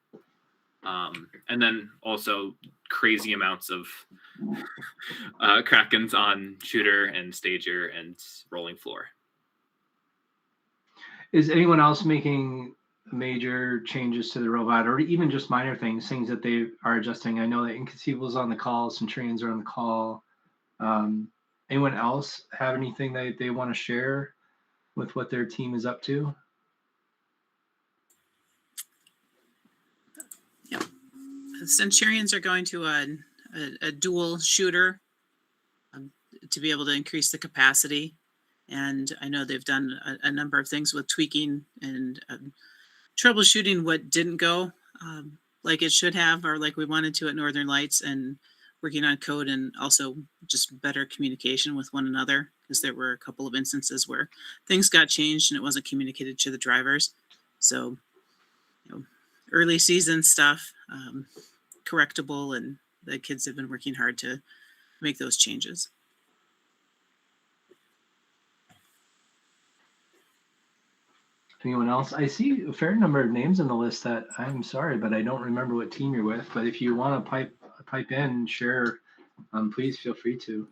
And then also crazy amounts of Krakens on shooter and stager and rolling floor. Is anyone else making major changes to the robot, or even just minor things that they are adjusting? I know that Inconceivable's on the call, Centurions are on the call. Anyone else have anything that they want to share with what their team is up to? Centurions are going to a dual shooter to be able to increase the capacity. And I know they've done a number of things with tweaking and troubleshooting what didn't go like it should have or like we wanted to at Northern Lights, and working on code and also just better communication with one another, because there were a couple of instances where things got changed and it wasn't communicated to the drivers. So, early season stuff, correctable, and the kids have been working hard to make those changes. Anyone else? I see a fair number of names on the list that I'm sorry, but I don't remember what team you're with. But if you want to pipe in and share, please feel free to.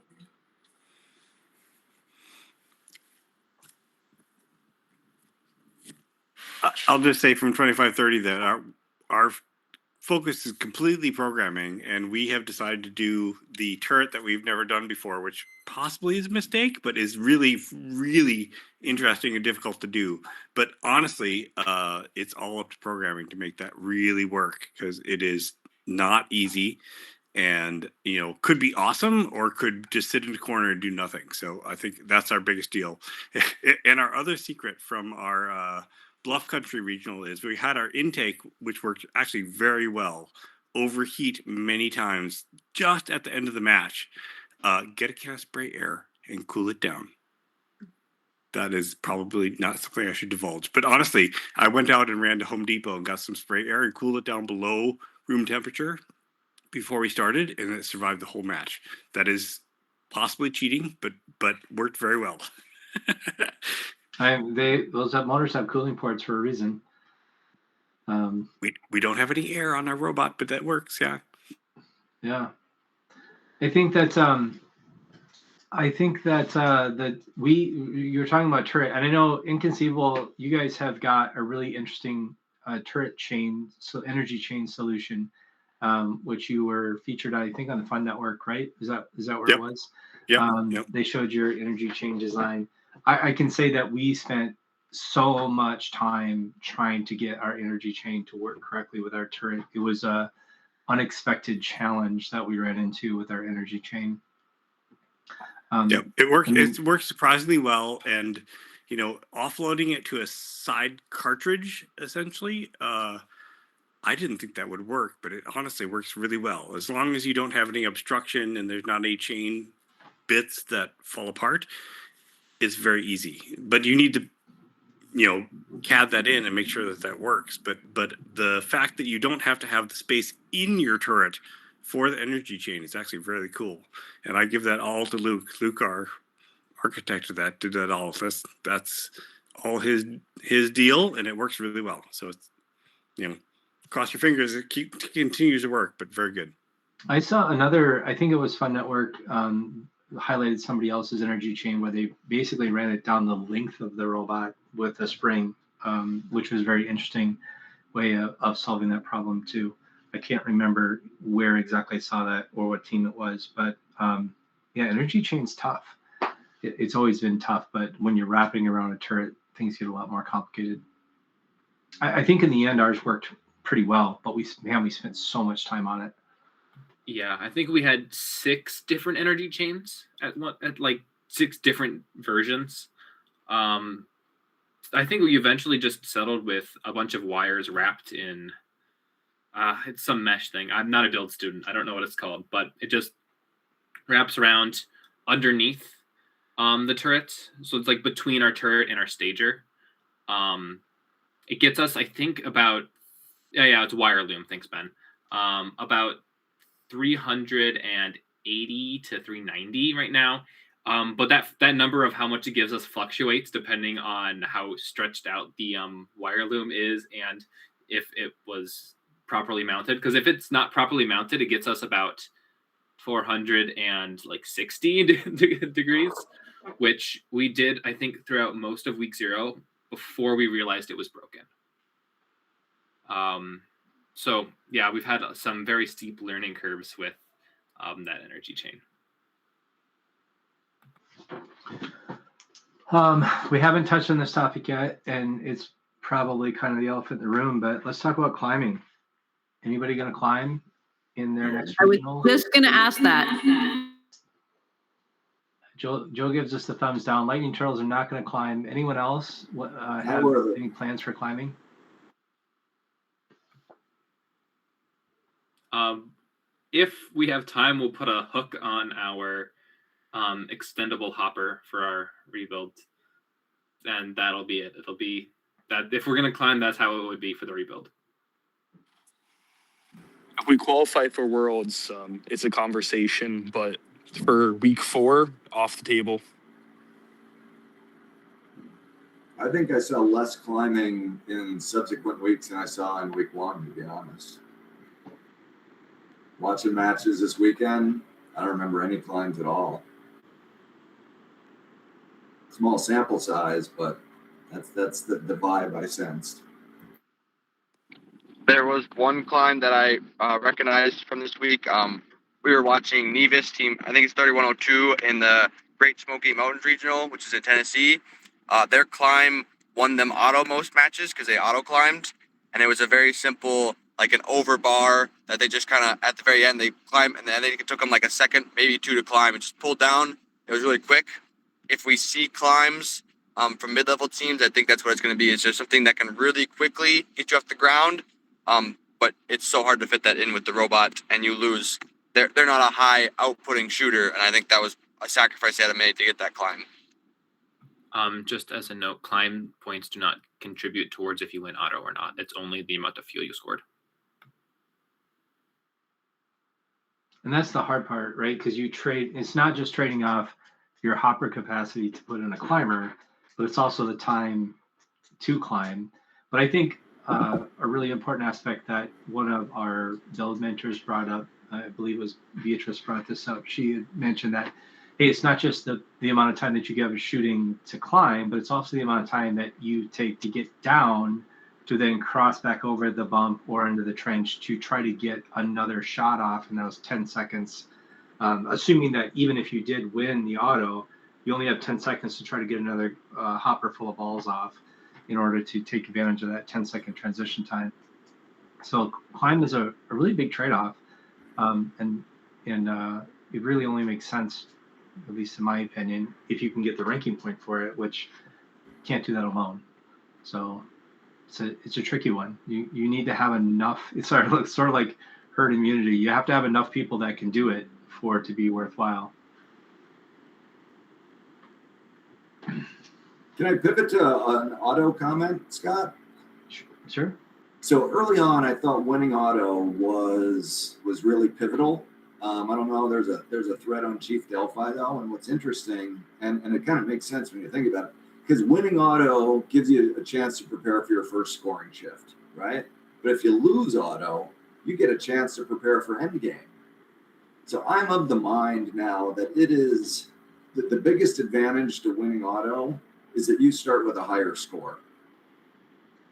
I'll just say from 2530 that our focus is completely programming, and we have decided to do the turret that we've never done before, which possibly is a mistake, but is really, really interesting and difficult to do. But honestly, it's all up to programming to make that really work, because it is not easy, and could be awesome or could just sit in the corner and do nothing. So I think that's our biggest deal. And our other secret from our Bluff Country Regional is we had our intake, which worked actually very well, overheat many times just at the end of the match. Get a can of spray air and cool it down. That is probably not something I should divulge. But honestly, I went out and ran to Home Depot and got some spray air and cooled it down below room temperature before we started, and it survived the whole match. That is possibly cheating, but worked very well. Those motors have cooling ports for a reason. We don't have any air on our robot, but that works. Yeah. Yeah. I think that that you're talking about turret, and I know Inconceivable, you guys have got a really interesting turret chain, so energy chain solution, which you were featured, I think, on the Fun Network, right? Is that where Yep. it was? Yep. They showed your energy chain design. I can say that we spent so much time trying to get our energy chain to work correctly with our turret. It was a unexpected challenge that we ran into with our energy chain. Yep, it works. I mean, It works surprisingly well, and offloading it to a side cartridge essentially. I didn't think that would work, but it honestly works really well. As long as you don't have any obstruction and there's not any chain bits that fall apart, it's very easy. But you need to, CAD that in and make sure that that works. But the fact that you don't have to have the space in your turret for the energy chain is actually really cool. And I give that all to Luke. Luke, our architect of that, did that all. That's all his deal, and it works really well. So it's cross your fingers. It continues to work, but very good. I saw another. I think it was Fun Network. Highlighted somebody else's energy chain where they basically ran it down the length of the robot with a spring, which was a very interesting way of solving that problem too. I can't remember where exactly I saw that or what team it was, but yeah, energy chain's tough. It's always been tough, but when you're wrapping around a turret, things get a lot more complicated. I think in the end ours worked pretty well, but we spent so much time on it. Yeah, I think we had 6 different energy chains at like 6 different versions. I think we eventually just settled with a bunch of wires wrapped in it's some mesh thing. I'm not a build student. I don't know what it's called, but it just wraps around underneath the turret. So it's like between our turret and our stager. It gets us, I think, about it's wire loom. Thanks, Ben. About 380 to 390 right now. But that number of how much it gives us fluctuates depending on how stretched out the wire loom is and if it was properly mounted. Because if it's not properly mounted, it gets us about 460 degrees, which we did, I think, throughout most of week 0 before we realized it was broken. So yeah, we've had some very steep learning curves with that energy chain. We haven't touched on this topic yet, and it's probably kind of the elephant in the room, but let's talk about climbing. Anybody going to climb in their next regional? I was just going to ask that. Joe gives us the thumbs down. Lightning Turtles are not going to climb. Anyone else have any plans for climbing? If we have time, we'll put a hook on our extendable hopper for our rebuild, and that'll be it. It'll be that if we're going to climb, that's how it would be for the rebuild. If we qualify for Worlds, it's a conversation, but for week 4, off the table. I think I saw less climbing in subsequent weeks than I saw in week 1, to be honest. Watching matches this weekend, I don't remember any climbs at all. Small sample size, but that's the vibe I sensed. There was one climb that I recognized from this week. We were watching Nevis team, I think it's 3102 in the Great Smoky Mountains Regional, which is in Tennessee. Their climb won them auto most matches because they auto climbed, and it was a very simple, like an over bar that they just kind of, at the very end, they climb, and then it took them like a second, maybe 2 to climb, and just pulled down. It was really quick. If we see climbs from mid-level teams, I think that's what it's going to be. It's just something that can really quickly get you off the ground, but it's so hard to fit that in with the robot, and you lose. They're not a high outputting shooter, and I think that was a sacrifice they had to make to get that climb. Just as a note, climb points do not contribute towards if you win auto or not. It's only the amount of fuel you scored. And that's the hard part, right? Because you trade, it's not just trading off your hopper capacity to put in a climber, but it's also the time to climb. But I think a really important aspect that one of our build mentors brought up. I believe it was Beatrice brought this up. She had mentioned that, hey, it's not just the amount of time that you give shooting to climb, but it's also the amount of time that you take to get down to then cross back over the bump or into the trench to try to get another shot off in those 10 seconds. Assuming that even if you did win the auto, you only have 10 seconds to try to get another hopper full of balls off in order to take advantage of that 10-second transition time. So climb is a really big trade-off, and it really only makes sense, at least in my opinion, if you can get the ranking point for it, which can't do that alone. So it's a tricky one. You need to have enough. It's sort of like herd immunity. You have to have enough people that can do it for it to be worthwhile. Can I pivot to an auto comment, Scott? Sure. So early on, I thought winning auto was really pivotal. I don't know. There's a thread on Chief Delphi though, and what's interesting, and it kind of makes sense when you think about it, because winning auto gives you a chance to prepare for your first scoring shift, right? But if you lose auto, you get a chance to prepare for endgame. So I'm of the mind now that it is that the biggest advantage to winning auto is that you start with a higher score,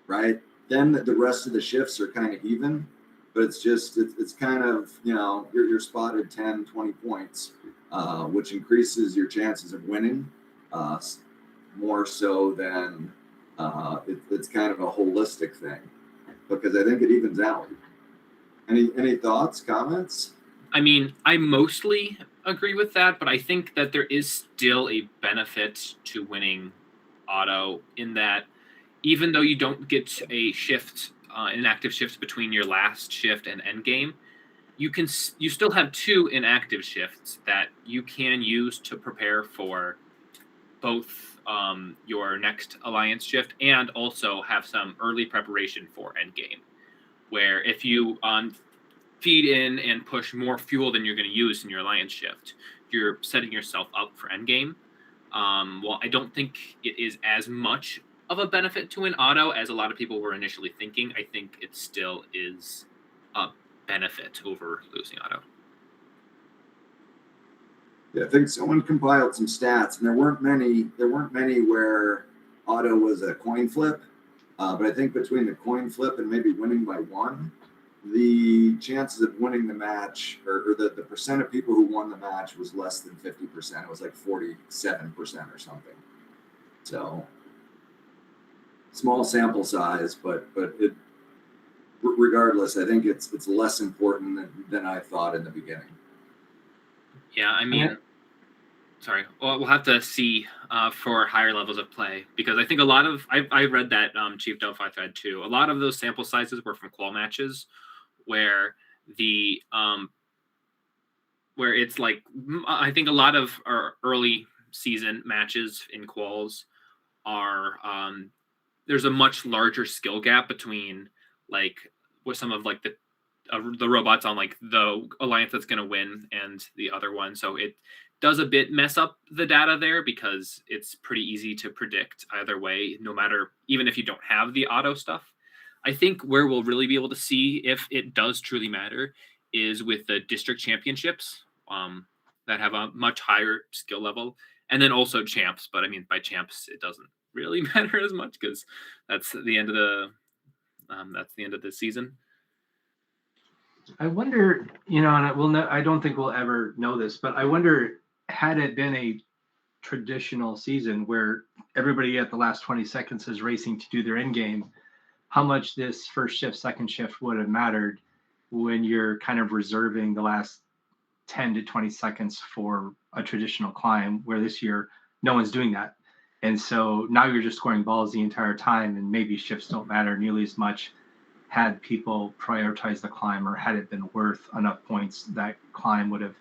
right? Then the rest of the shifts are kind of even, but it's kind of, you're spotted 10, 20 points, which increases your chances of winning more so than it's kind of a holistic thing, because I think it evens out. Any thoughts, comments? I mean, I mostly agree with that, but I think that there is still a benefit to winning auto in that even though you don't get a shift, an active shift between your last shift and end game, you still have 2 inactive shifts that you can use to prepare for both your next alliance shift and also have some early preparation for end game, where if you feed in and push more fuel than you're going to use in your alliance shift, you're setting yourself up for endgame. Well, I don't think it is as much of a benefit to an auto as a lot of people were initially thinking. I think it still is a benefit over losing auto. Yeah, I think someone compiled some stats, and there weren't many where auto was a coin flip. But I think between the coin flip and maybe winning by 1, the chances of winning the match, or the percent of people who won the match was less than 50%. It was like 47% or something. So small sample size, but it, regardless, I think it's less important than I thought in the beginning. Yeah, I mean, sorry. Well, we'll have to see for higher levels of play, because I think a lot of I read that Chief Delphi thread too. A lot of those sample sizes were from qual matches, where where it's like, I think a lot of our early season matches in quals are there's a much larger skill gap between like with some of like the robots on like the alliance that's going to win and the other one. So it does a bit mess up the data there, because it's pretty easy to predict either way, no matter, even if you don't have the auto stuff. I think where we'll really be able to see if it does truly matter is with the district championships that have a much higher skill level, and then also champs. But I mean, by champs, it doesn't really matter as much, because that's the end of the season. I wonder, and I don't think we'll ever know this, but I wonder, had it been a traditional season where everybody at the last 20 seconds is racing to do their end game, how much this first shift, second shift would have mattered when you're kind of reserving the last 10 to 20 seconds for a traditional climb, where this year no one's doing that. And so now you're just scoring balls the entire time, and maybe shifts don't matter nearly as much had people prioritize the climb, or had it been worth enough points. That climb would have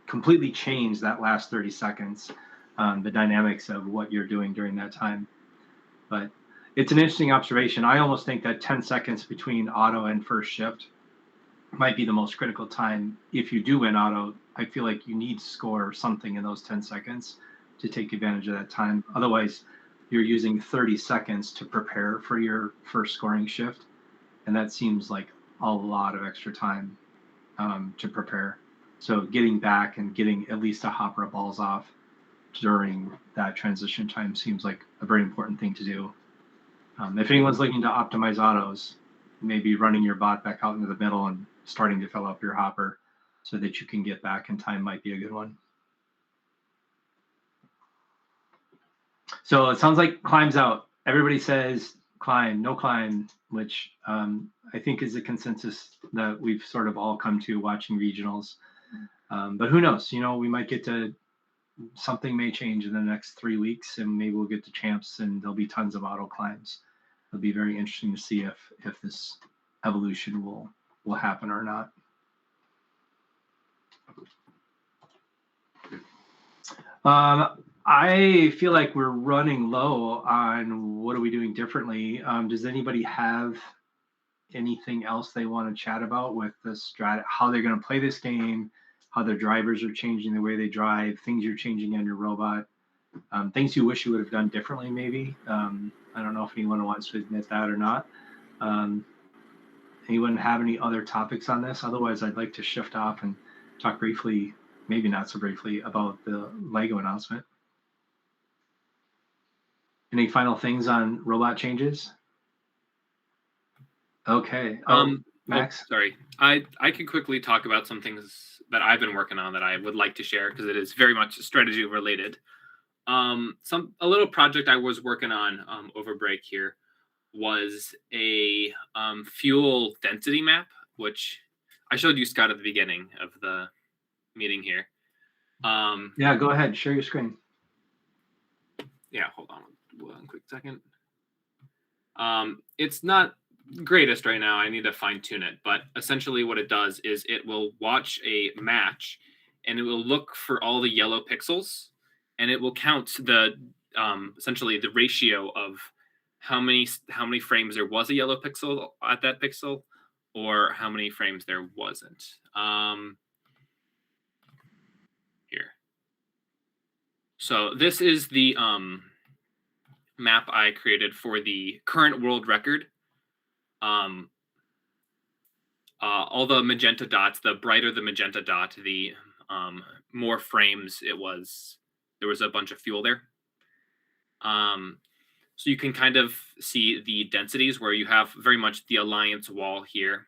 completely changed that last 30 seconds, the dynamics of what you're doing during that time. But it's an interesting observation. I almost think that 10 seconds between auto and first shift might be the most critical time. If you do win auto, I feel like you need to score something in those 10 seconds to take advantage of that time. Otherwise, you're using 30 seconds to prepare for your first scoring shift. And that seems like a lot of extra time to prepare. So getting back and getting at least a hopper of balls off during that transition time seems like a very important thing to do. If anyone's looking to optimize autos, maybe running your bot back out into the middle and starting to fill up your hopper so that you can get back in time might be a good one. So it sounds like climb's out. Everybody says climb, no climb, which I think is a consensus that we've sort of all come to watching regionals. But who knows? You know, we might get to something may change in the next 3 weeks, and maybe we'll get to champs, and there'll be tons of auto climbs. It'll be very interesting to see if this evolution will happen or not. I feel like we're running low on what are we doing differently. Does anybody have anything else they want to chat about with the how they're going to play this game, how their drivers are changing the way they drive, things you're changing on your robot, things you wish you would have done differently maybe. I don't know if anyone wants to admit that or not. Anyone have any other topics on this? Otherwise, I'd like to shift off and talk briefly, maybe not so briefly, about the LEGO announcement. Any final things on robot changes? Okay. Max? Sorry. I can quickly talk about some things that I've been working on that I would like to share because it is very much strategy related. A little project I was working on over break here was a fuel density map, which I showed you, Scott, at the beginning of the meeting here. Yeah, go ahead. Share your screen. Yeah, hold on one quick second. It's not greatest right now. I need to fine tune it, but essentially what it does is it will watch a match and it will look for all the yellow pixels, and it will count the essentially the ratio of how many frames there was a yellow pixel at that pixel, or how many frames there wasn't. Here. So this is the map I created for the current world record. All the magenta dots, the brighter the magenta dot, the more frames it was. There was a bunch of fuel there. So you can kind of see the densities where you have very much the alliance wall here.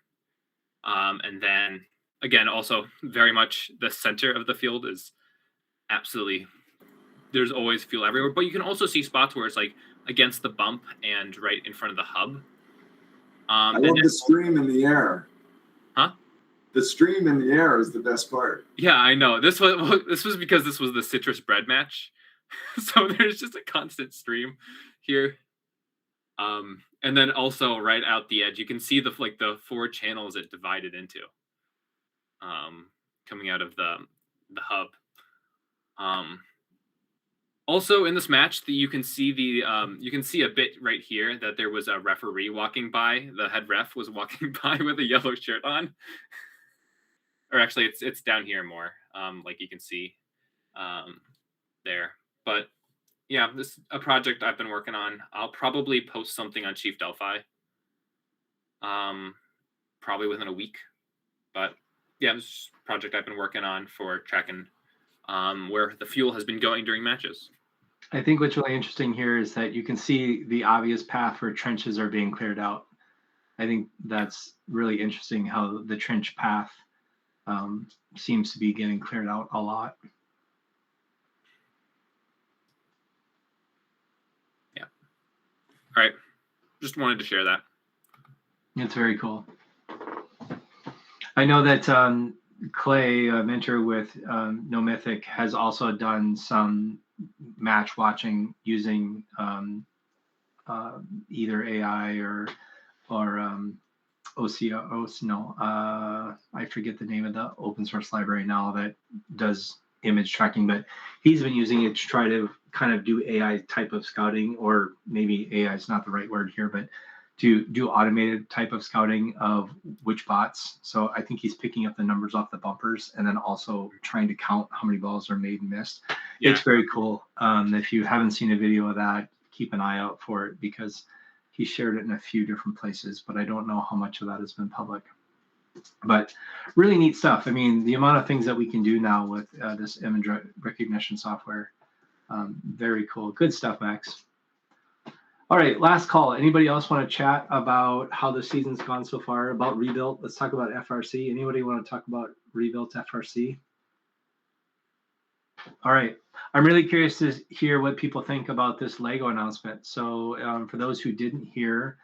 And then again, also very much the center of the field is absolutely, there's always fuel everywhere, but you can also see spots where it's like against the bump and right in front of the hub. I love the stream in the air. Huh? The stream in the air is the best part. Yeah, I know. This was because this was the citrus bread match. So there's just a constant stream here. And then also right out the edge, you can see the 4 channels it divided into. Coming out of the hub. Also in this match, you can see a bit right here that there was a referee walking by. The head ref was walking by with a yellow shirt on. Or actually, it's down here more, like you can see there. But yeah, this is a project I've been working on. I'll probably post something on Chief Delphi, probably within a week. But yeah, this is a project I've been working on for tracking where the fuel has been going during matches. I think what's really interesting here is that you can see the obvious path where trenches are being cleared out. I think that's really interesting how the trench path seems to be getting cleared out a lot. Yeah. All right. Just wanted to share that. It's very cool. I know that Clay, a mentor with No Mythic, has also done some match watching using either AI or OCOs. No, I forget the name of the open source library now that does image tracking, but he's been using it to try to kind of do AI type of scouting, or maybe AI is not the right word here, but to do automated type of scouting of which bots. So I think he's picking up the numbers off the bumpers and then also trying to count how many balls are made and missed. Yeah. It's very cool. If you haven't seen a video of that, keep an eye out for it because he shared it in a few different places, but I don't know how much of that has been public. But really neat stuff. I mean, the amount of things that we can do now with this image recognition software, very cool. Good stuff, Max. All right, last call. Anybody else want to chat about how the season's gone so far, about Rebuilt? Let's talk about FRC. Anybody want to talk about Rebuilt FRC? All right. I'm really curious to hear what people think about this Lego announcement. So for those who didn't hear,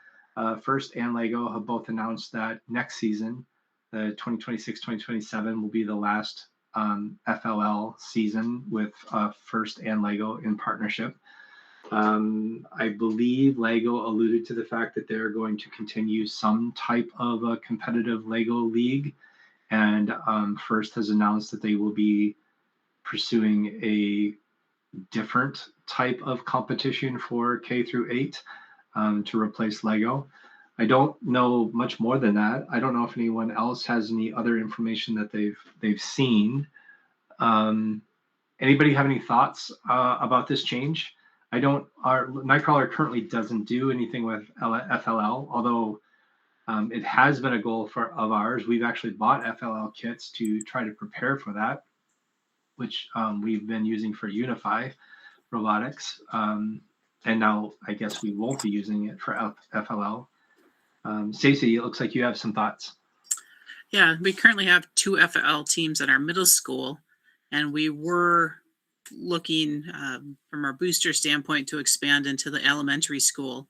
First and Lego have both announced that next season, the 2026-2027 will be the last FLL season with First and Lego in partnership. I believe Lego alluded to the fact that they're going to continue some type of a competitive Lego league. And First has announced that they will be pursuing a different type of competition for K through 8 to replace Lego. I don't know much more than that. I don't know if anyone else has any other information that they've seen. Anybody have any thoughts about this change? Our Nightcrawler currently doesn't do anything with FLL, although it has been a goal of ours. We've actually bought FLL kits to try to prepare for that, which we've been using for Unify Robotics. And now I guess we won't be using it for FLL. Stacey, it looks like you have some thoughts. Yeah, we currently have 2 FLL teams at our middle school, and we were looking from our booster standpoint to expand into the elementary school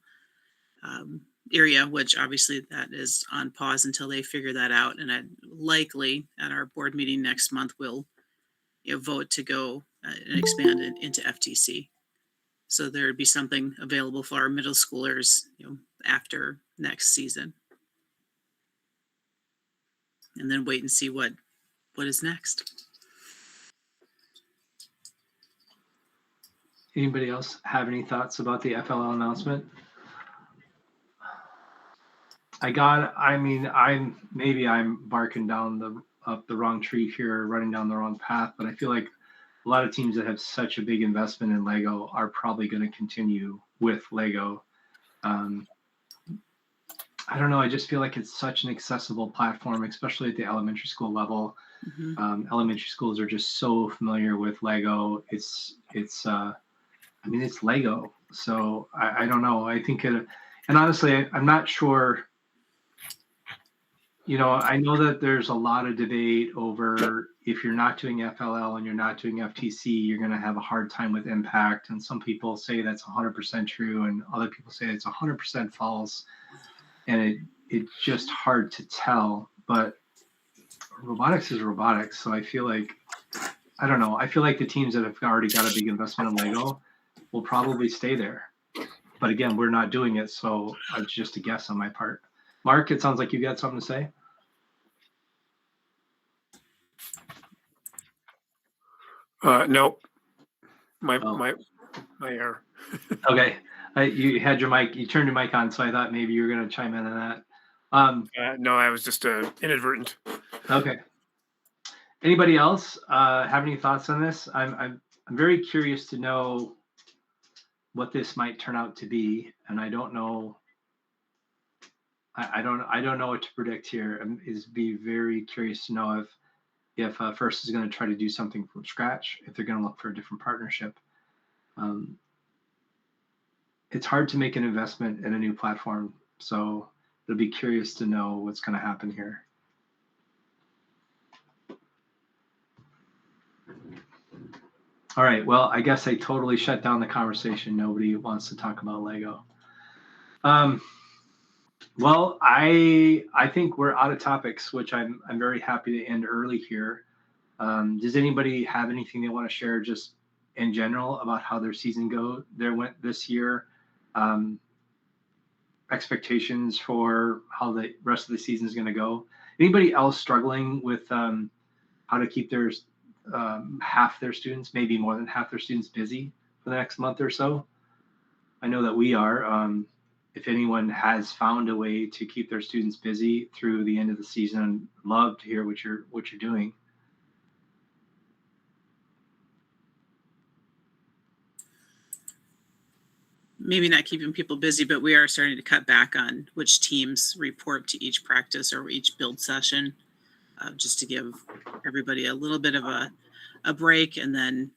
area, which obviously that is on pause until they figure that out. And I'd likely at our board meeting next month, we'll vote to go and expand it into FTC. So there'd be something available for our middle schoolers, after next season. And then wait and see what is next. Anybody else have any thoughts about the FLL announcement? I'm barking down up the wrong tree here, running down the wrong path, but I feel like a lot of teams that have such a big investment in Lego are probably going to continue with Lego. I don't know. I just feel like it's such an accessible platform, especially at the elementary school level. Mm-hmm. Elementary schools are just so familiar with Lego. It's Lego. So I don't know. I think and honestly, I'm not sure. I know that there's a lot of debate over if you're not doing FLL and you're not doing FTC, you're going to have a hard time with impact. And some people say that's 100% true, and other people say it's 100% false. And it's just hard to tell. But robotics is robotics. So I feel like, I don't know. I feel like the teams that have already got a big investment in Lego will probably stay there. But again, we're not doing it. So it's just a guess on my part. Mark, it sounds like you got something to say. No, my error. Okay, you had your mic. You turned your mic on, so I thought maybe you were going to chime in on that. No, I was just inadvertent. Okay. Anybody else have any thoughts on this? I'm very curious to know what this might turn out to be, and I don't know. I don't know what to predict here. Be very curious to know if First is going to try to do something from scratch, if they're going to look for a different partnership. It's hard to make an investment in a new platform, so it'll be curious to know what's going to happen here. All right, well, I guess I totally shut down the conversation. Nobody wants to talk about Lego. Well, I think we're out of topics, which I'm very happy to end early here. Does anybody have anything they want to share just in general about how their season went this year? Expectations for how the rest of the season is going to go? Anybody else struggling with how to keep their half their students, maybe more than half their students, busy for the next month or so? I know that we are. If anyone has found a way to keep their students busy through the end of the season, I'd love to hear what you're doing. maybe not keeping people busy, but we are starting to cut back on which teams report to each practice or each build session, just to give everybody a little bit of a break. And then,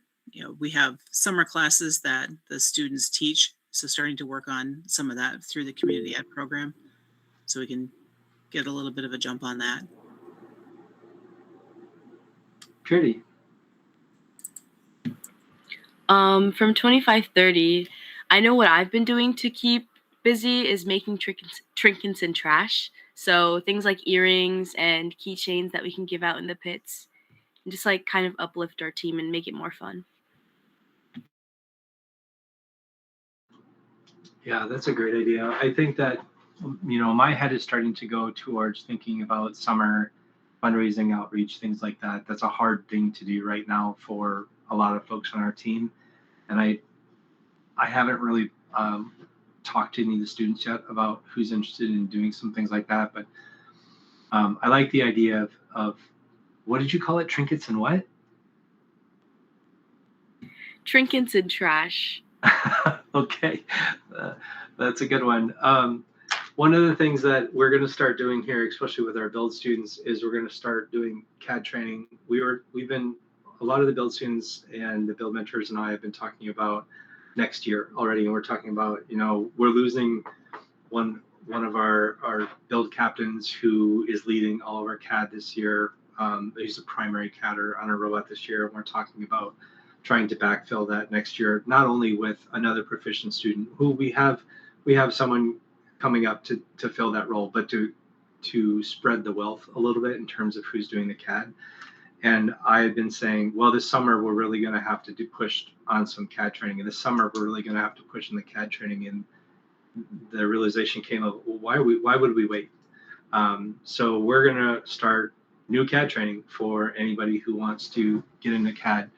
we have summer classes that the students teach. So starting to work on some of that through the community ed program, so we can get a little bit of a jump on that. Pretty. From 2530, I know what I've been doing to keep busy is making trinkets and trash. So things like earrings and keychains that we can give out in the pits, and just like kind of uplift our team and make it more fun. Yeah, that's a great idea. I think that, my head is starting to go towards thinking about summer fundraising outreach, things like that. That's a hard thing to do right now for a lot of folks on our team. And I haven't really talked to any of the students yet about who's interested in doing some things like that. But I like the idea of what did you call it? Trinkets and what? Trinkets and trash. Okay, that's a good one. One of the things that we're going to start doing here, especially with our build students, is we're going to start doing CAD training. A lot of the build students and the build mentors and I have been talking about next year already, and we're talking about, we're losing one of our build captains who is leading all of our CAD this year. He's a primary CADer on our robot this year, and we're talking about trying to backfill that next year, not only with another proficient student who we have someone coming up to fill that role, but to spread the wealth a little bit in terms of who's doing the CAD. And I've been saying, well, this summer we're really going to have to push on some CAD training, and this summer we're really going to have to push in the CAD training. And the realization came of, well, why would we wait? So we're going to start new CAD training for anybody who wants to get into CAD.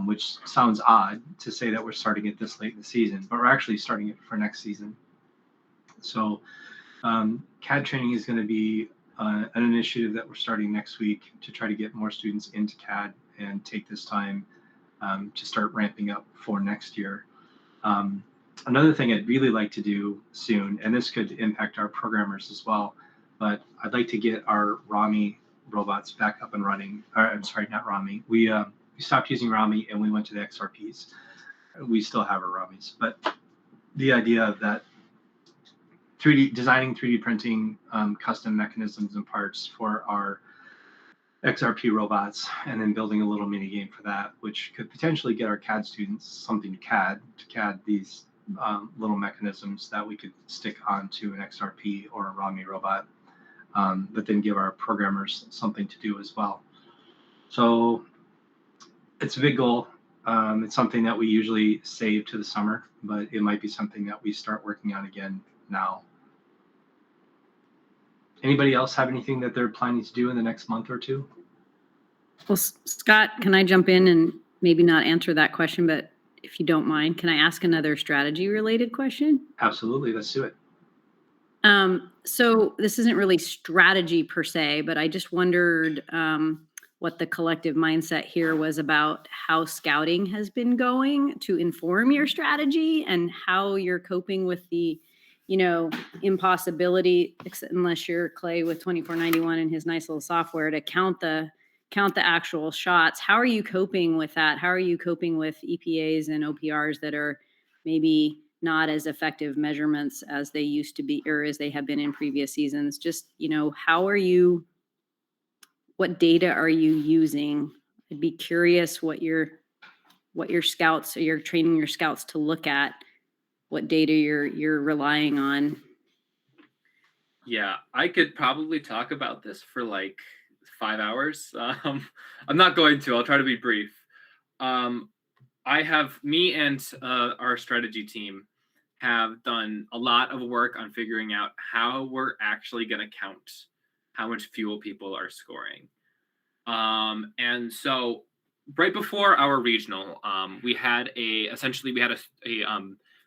Which sounds odd to say that we're starting it this late in the season, but we're actually starting it for next season. So CAD training is going to be an initiative that we're starting next week to try to get more students into CAD and take this time to start ramping up for next year. Another thing I'd really like to do soon, and this could impact our programmers as well, but I'd like to get our RAMI robots back up and running. I'm sorry, not RAMI. We stopped using RAMI and we went to the XRPs. We still have our RAMIs, but the idea of that designing 3D printing custom mechanisms and parts for our XRP robots, and then building a little mini game for that, which could potentially get our CAD students something to CAD these little mechanisms that we could stick onto an XRP or a RAMI robot, but then give our programmers something to do as well. So it's a big goal. It's something that we usually save to the summer, but it might be something that we start working on again now. Anybody else have anything that they're planning to do in the next month or two? Well, Scott, can I jump in and maybe not answer that question, but if you don't mind, can I ask another strategy related question? Absolutely, let's do it. So this isn't really strategy per se, but I just wondered what the collective mindset here was about how scouting has been going to inform your strategy and how you're coping with the, impossibility, unless you're Clay with 2491 and his nice little software to count the actual shots. How are you coping with that? How are you coping with EPAs and OPRs that are maybe not as effective measurements as they used to be, or as they have been in previous seasons? Just, what data are you using? I'd be curious what your scouts, or you're training your scouts to look at, what data you're relying on. Yeah, I could probably talk about this for like 5 hours. I'm not going to. I'll try to be brief. Me and our strategy team have done a lot of work on figuring out how we're actually going to count how much fuel people are scoring. And so right before our regional, we had a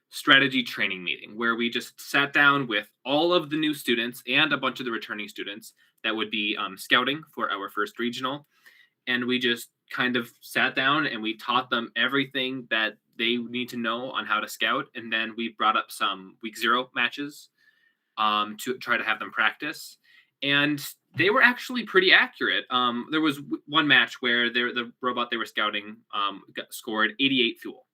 strategy training meeting where we just sat down with all of the new students and a bunch of the returning students that would be scouting for our first regional. And we just kind of sat down and we taught them everything that they need to know on how to scout. And then we brought up some week 0 matches to try to have them practice. And they were actually pretty accurate. There was one match where the robot they were scouting scored 88 fuel.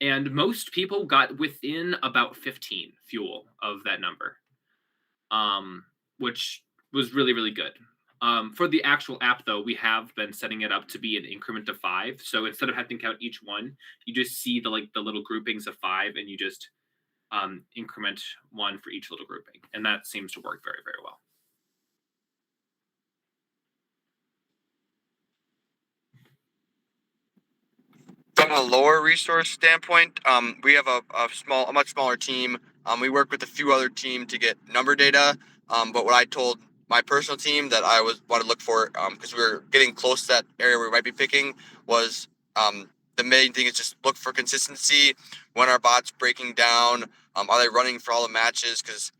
And most people got within about 15 fuel of that number, which was really, really good. For the actual app, though, we have been setting it up to be an increment of 5. So instead of having to count each one, you just see the little groupings of 5, and you just increment 1 for each little grouping. And that seems to work very, very well. From a lower resource standpoint, we have a much smaller team. We work with a few other teams to get number data. But what I told my personal team that I want to look for, because we were getting close to that area we might be picking, was the main thing is just look for consistency. When our bots breaking down, are they running for all the matches? Because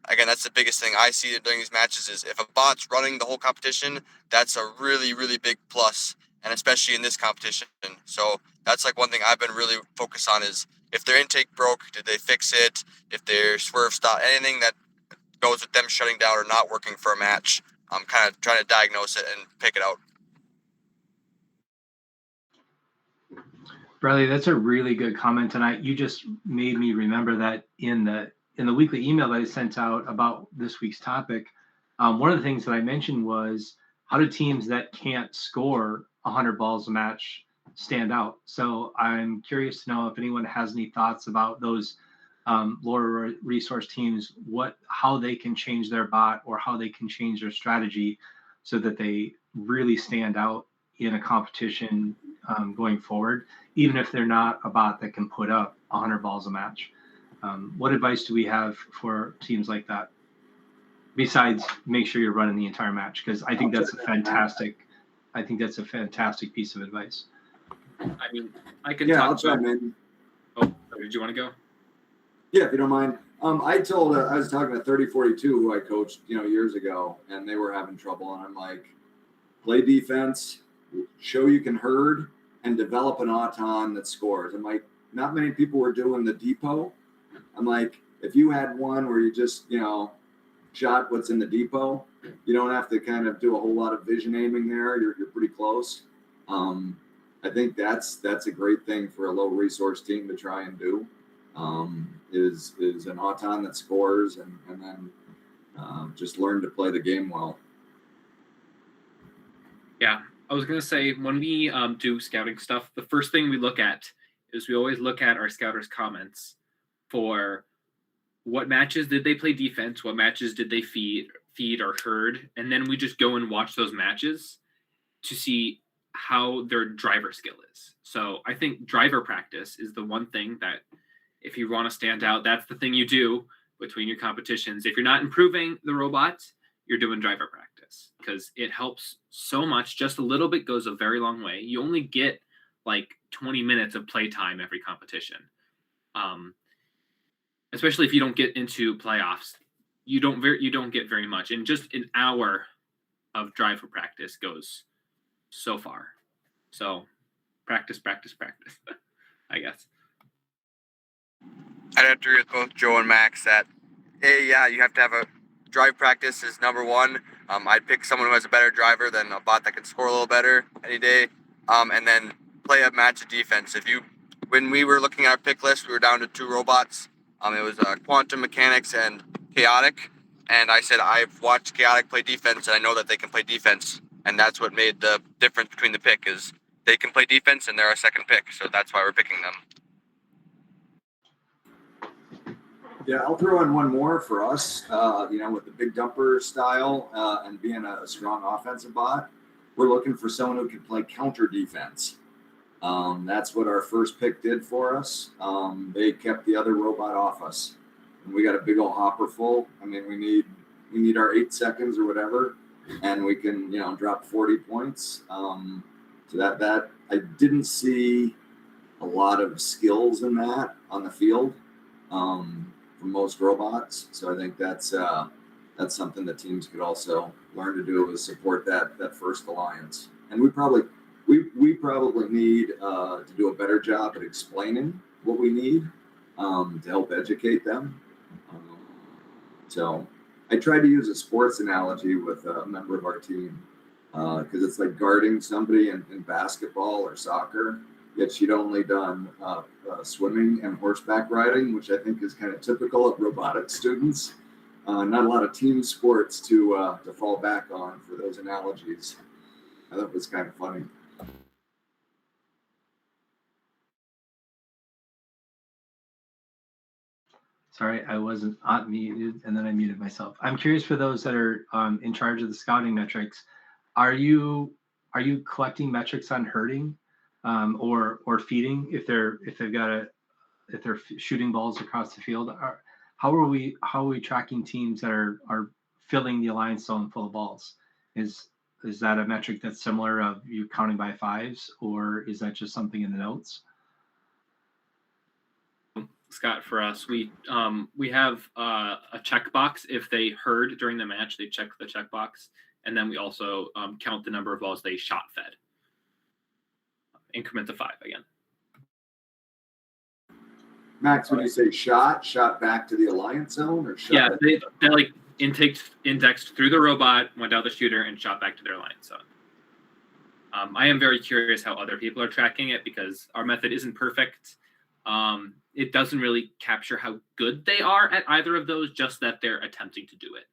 again, that's the biggest thing I see during these matches is if a bot's running the whole competition, that's a really, really big plus. And especially in this competition. So that's like one thing I've been really focused on is if their intake broke, did they fix it? If their swerve stop, anything that goes with them shutting down or not working for a match, I'm kind of trying to diagnose it and pick it out. Bradley, that's a really good comment tonight. You just made me remember that in the weekly email that I sent out about this week's topic, one of the things that I mentioned was how do teams that can't score 100 balls a match stand out? So I'm curious to know if anyone has any thoughts about those lower resource teams, how they can change their bot or how they can change their strategy so that they really stand out in a competition going forward, even if they're not a bot that can put up 100 balls a match. What advice do we have for teams like that? Besides, make sure you're running the entire match, because I think that's a fantastic piece of advice. I mean, I can I'll talk about. chime in. Oh, did you want to go? Yeah, if you don't mind. I was talking to 3042 who I coached, years ago, and they were having trouble. And I'm like, play defense, show you can herd, and develop an auton that scores. I'm like, not many people were doing the depot. I'm like, if you had one where you just, shot what's in the depot, you don't have to kind of do a whole lot of vision aiming there. You're pretty close. I think that's a great thing for a low resource team to try and do. Is an auton that scores and then just learn to play the game well. Yeah, I was gonna say when we do scouting stuff, the first thing we look at is we always look at our scouters' comments for what matches did they play defense, what matches did they feed or herd, and then we just go and watch those matches to see how their driver skill is. So I think driver practice is the one thing that if you want to stand out, that's the thing you do between your competitions. If you're not improving the robot, you're doing driver practice because it helps so much. Just a little bit goes a very long way. You only get like 20 minutes of play time every competition. Especially if you don't get into playoffs, you don't get very much. And just an hour of driver practice goes so far. So practice, I guess. I'd have to agree with both Joe and Max that, hey, yeah, you have to have a drive practice is number one. I'd pick someone who has a better driver than a bot that can score a little better any day. And then play a match of defense. When we were looking at our pick list, we were down to 2 robots. It was Quantum Mechanics and Chaotic. And I said, I've watched Chaotic play defense, and I know that they can play defense. And that's what made the difference between the pick is they can play defense, and they're our second pick. So that's why we're picking them. Yeah, I'll throw in one more for us, with the big dumper style and being a strong offensive bot. We're looking for someone who can play counter defense. That's what our first pick did for us. They kept the other robot off us. And we got a big old hopper full. I mean, we need our 8 seconds or whatever, and we can, drop 40 points. So that I didn't see a lot of skills in that on the field. From most robots. So I think that's something that teams could also learn to do is support that first alliance. And we we probably need to do a better job at explaining what we need to help educate them. So I tried to use a sports analogy with a member of our team because it's like guarding somebody in basketball or soccer, yet she'd only done swimming and horseback riding, which I think is kind of typical of robotics students. Not a lot of team sports to fall back on for those analogies. I thought it was kind of funny. Sorry, I wasn't muted, and then I muted myself. I'm curious for those that are in charge of the scouting metrics. Are you collecting metrics on herding or feeding if they're shooting balls across the field? How are we tracking teams that are filling the alliance zone full of balls? Is that a metric that's similar of you counting by fives, or is that just something in the notes? Scott, for us, we have a checkbox. If they herd during the match, they check the checkbox, and then we also count the number of balls they shot fed. Increment of 5 again. Max, when you say shot back to the alliance zone, or shot? Yeah, they like indexed through the robot, went out the shooter, and shot back to their alliance zone. I am very curious how other people are tracking it because our method isn't perfect. It doesn't really capture how good they are at either of those, just that they're attempting to do it.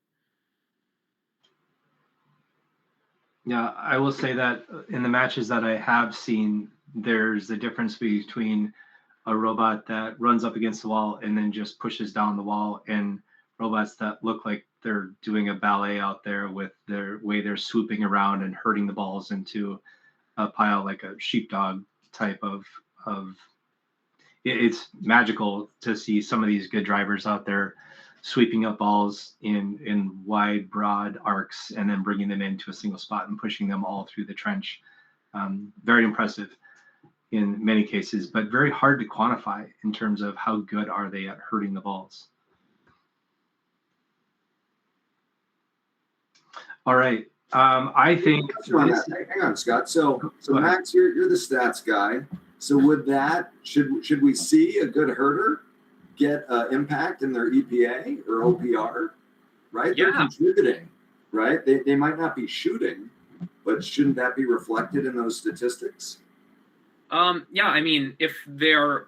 Yeah, I will say that in the matches that I have seen, there's a difference between a robot that runs up against the wall and then just pushes down the wall, and robots that look like they're doing a ballet out there with their way they're swooping around and herding the balls into a pile like a sheepdog type of it's magical to see some of these good drivers out there sweeping up balls in wide, broad arcs and then bringing them into a single spot and pushing them all through the trench. Very impressive in many cases, but very hard to quantify in terms of how good are they at herding the balls. All right. I think. Hang on, Scott. So Max, you're the stats guy. So would that should we see a good herder get impact in their EPA or OPR? Right? Yeah. They're contributing, right? They might not be shooting, but shouldn't that be reflected in those statistics? Yeah, I mean, if they're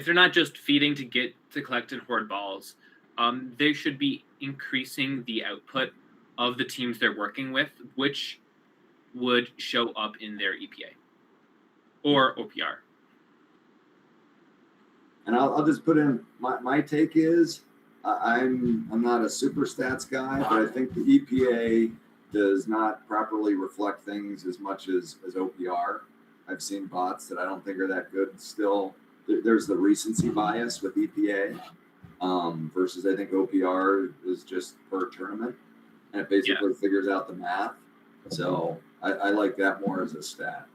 not just feeding to collect and hoard balls, they should be increasing the output of the teams they're working with, which would show up in their EPA or OPR. And I'll just put in my take is I'm not a super stats guy, but I think the EPA does not properly reflect things as much as OPR. I've seen bots that I don't think are that good still. There's the recency bias with EPA versus I think OPR is just per tournament. And it basically figures out the math. So I like that more as a stat.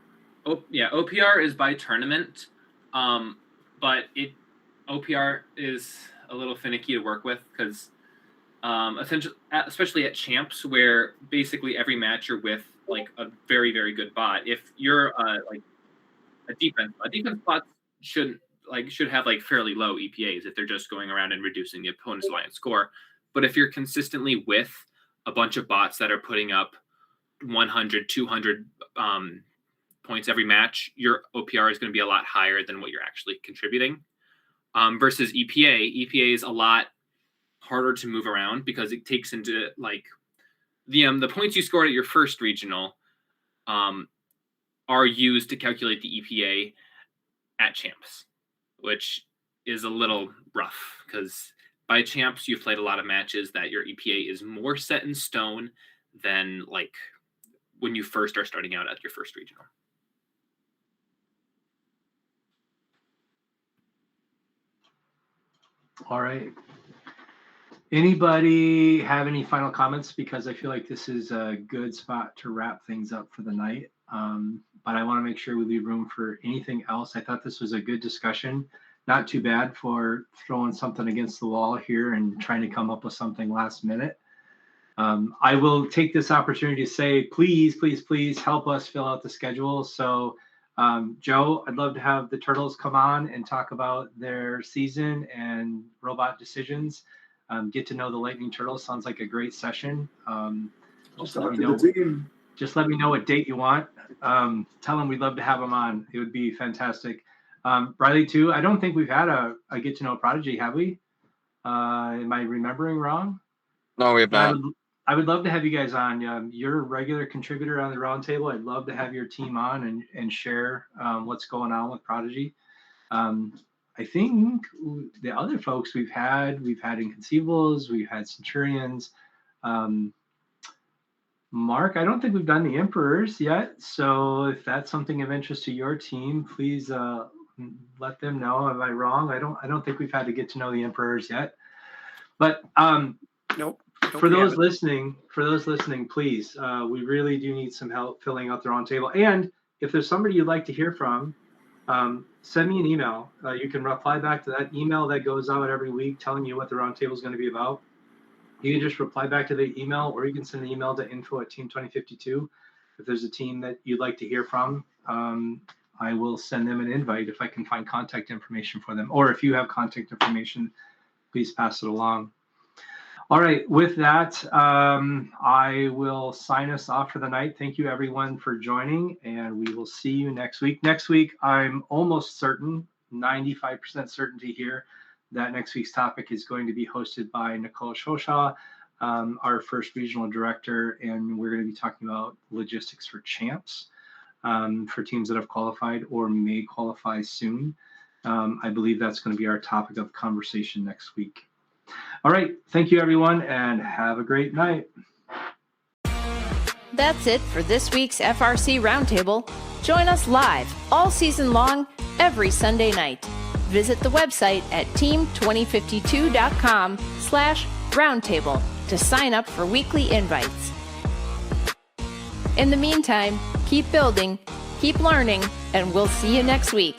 Oh yeah, OPR is by tournament, but OPR is a little finicky to work with because essentially, especially at champs, where basically every match you're with like a very, very good bot. If you're like a defense bot should have like fairly low EPAs if they're just going around and reducing the opponent's alliance score. But if you're consistently with a bunch of bots that are putting up 100, 200 points every match, your OPR is going to be a lot higher than what you're actually contributing. Versus EPA. EPA is a lot harder to move around because it takes into like the points you scored at your first regional are used to calculate the EPA at champs, which is a little rough because by champs you've played a lot of matches that your EPA is more set in stone than like when you first are starting out at your first regional. All right. Anybody have any final comments? Because I feel like this is a good spot to wrap things up for the night. But I want to make sure we leave room for anything else. I thought this was a good discussion. Not too bad for throwing something against the wall here and trying to come up with something last minute. I will take this opportunity to say, please, please, please help us fill out the schedule. So, Joe, I'd love to have the Turtles come on and talk about their season and robot decisions. Get to know the Lightning Turtles. Sounds like a great session. Just let me know what date you want. Tell them we'd love to have them on. It would be fantastic. Riley, too. I don't think we've had a Get to Know Prodigy, have we? Am I remembering wrong? No, we have not. I would love to have you guys on. You're a regular contributor on the Roundtable. I'd love to have your team on and share what's going on with Prodigy. I think the other folks we've had Inconceivables, we've had Centurions. Mark, I don't think we've done the Emperors yet. So if that's something of interest to your team, please let them know. Am I wrong? I don't think we've had to Get to Know the Emperors yet. But Nope. For those listening, please, we really do need some help filling out the Roundtable. And if there's somebody you'd like to hear from, send me an email. You can reply back to that email that goes out every week telling you what the Roundtable is going to be about. You can just reply back to the email, or you can send an email to info@team2052. If there's a team that you'd like to hear from, I will send them an invite if I can find contact information for them. Or if you have contact information, please pass it along. All right, with that, I will sign us off for the night. Thank you, everyone, for joining, and we will see you next week. Next week, I'm almost certain, 95% certainty here, that next week's topic is going to be hosted by Nicole Shoshaw, our first regional director, and we're going to be talking about logistics for champs for teams that have qualified or may qualify soon. I believe that's going to be our topic of conversation next week. All right. Thank you, everyone, and have a great night. That's it for this week's FRC Roundtable. Join us live all season long, every Sunday night. Visit the website at team2052.com/roundtable to sign up for weekly invites. In the meantime, keep building, keep learning, and we'll see you next week.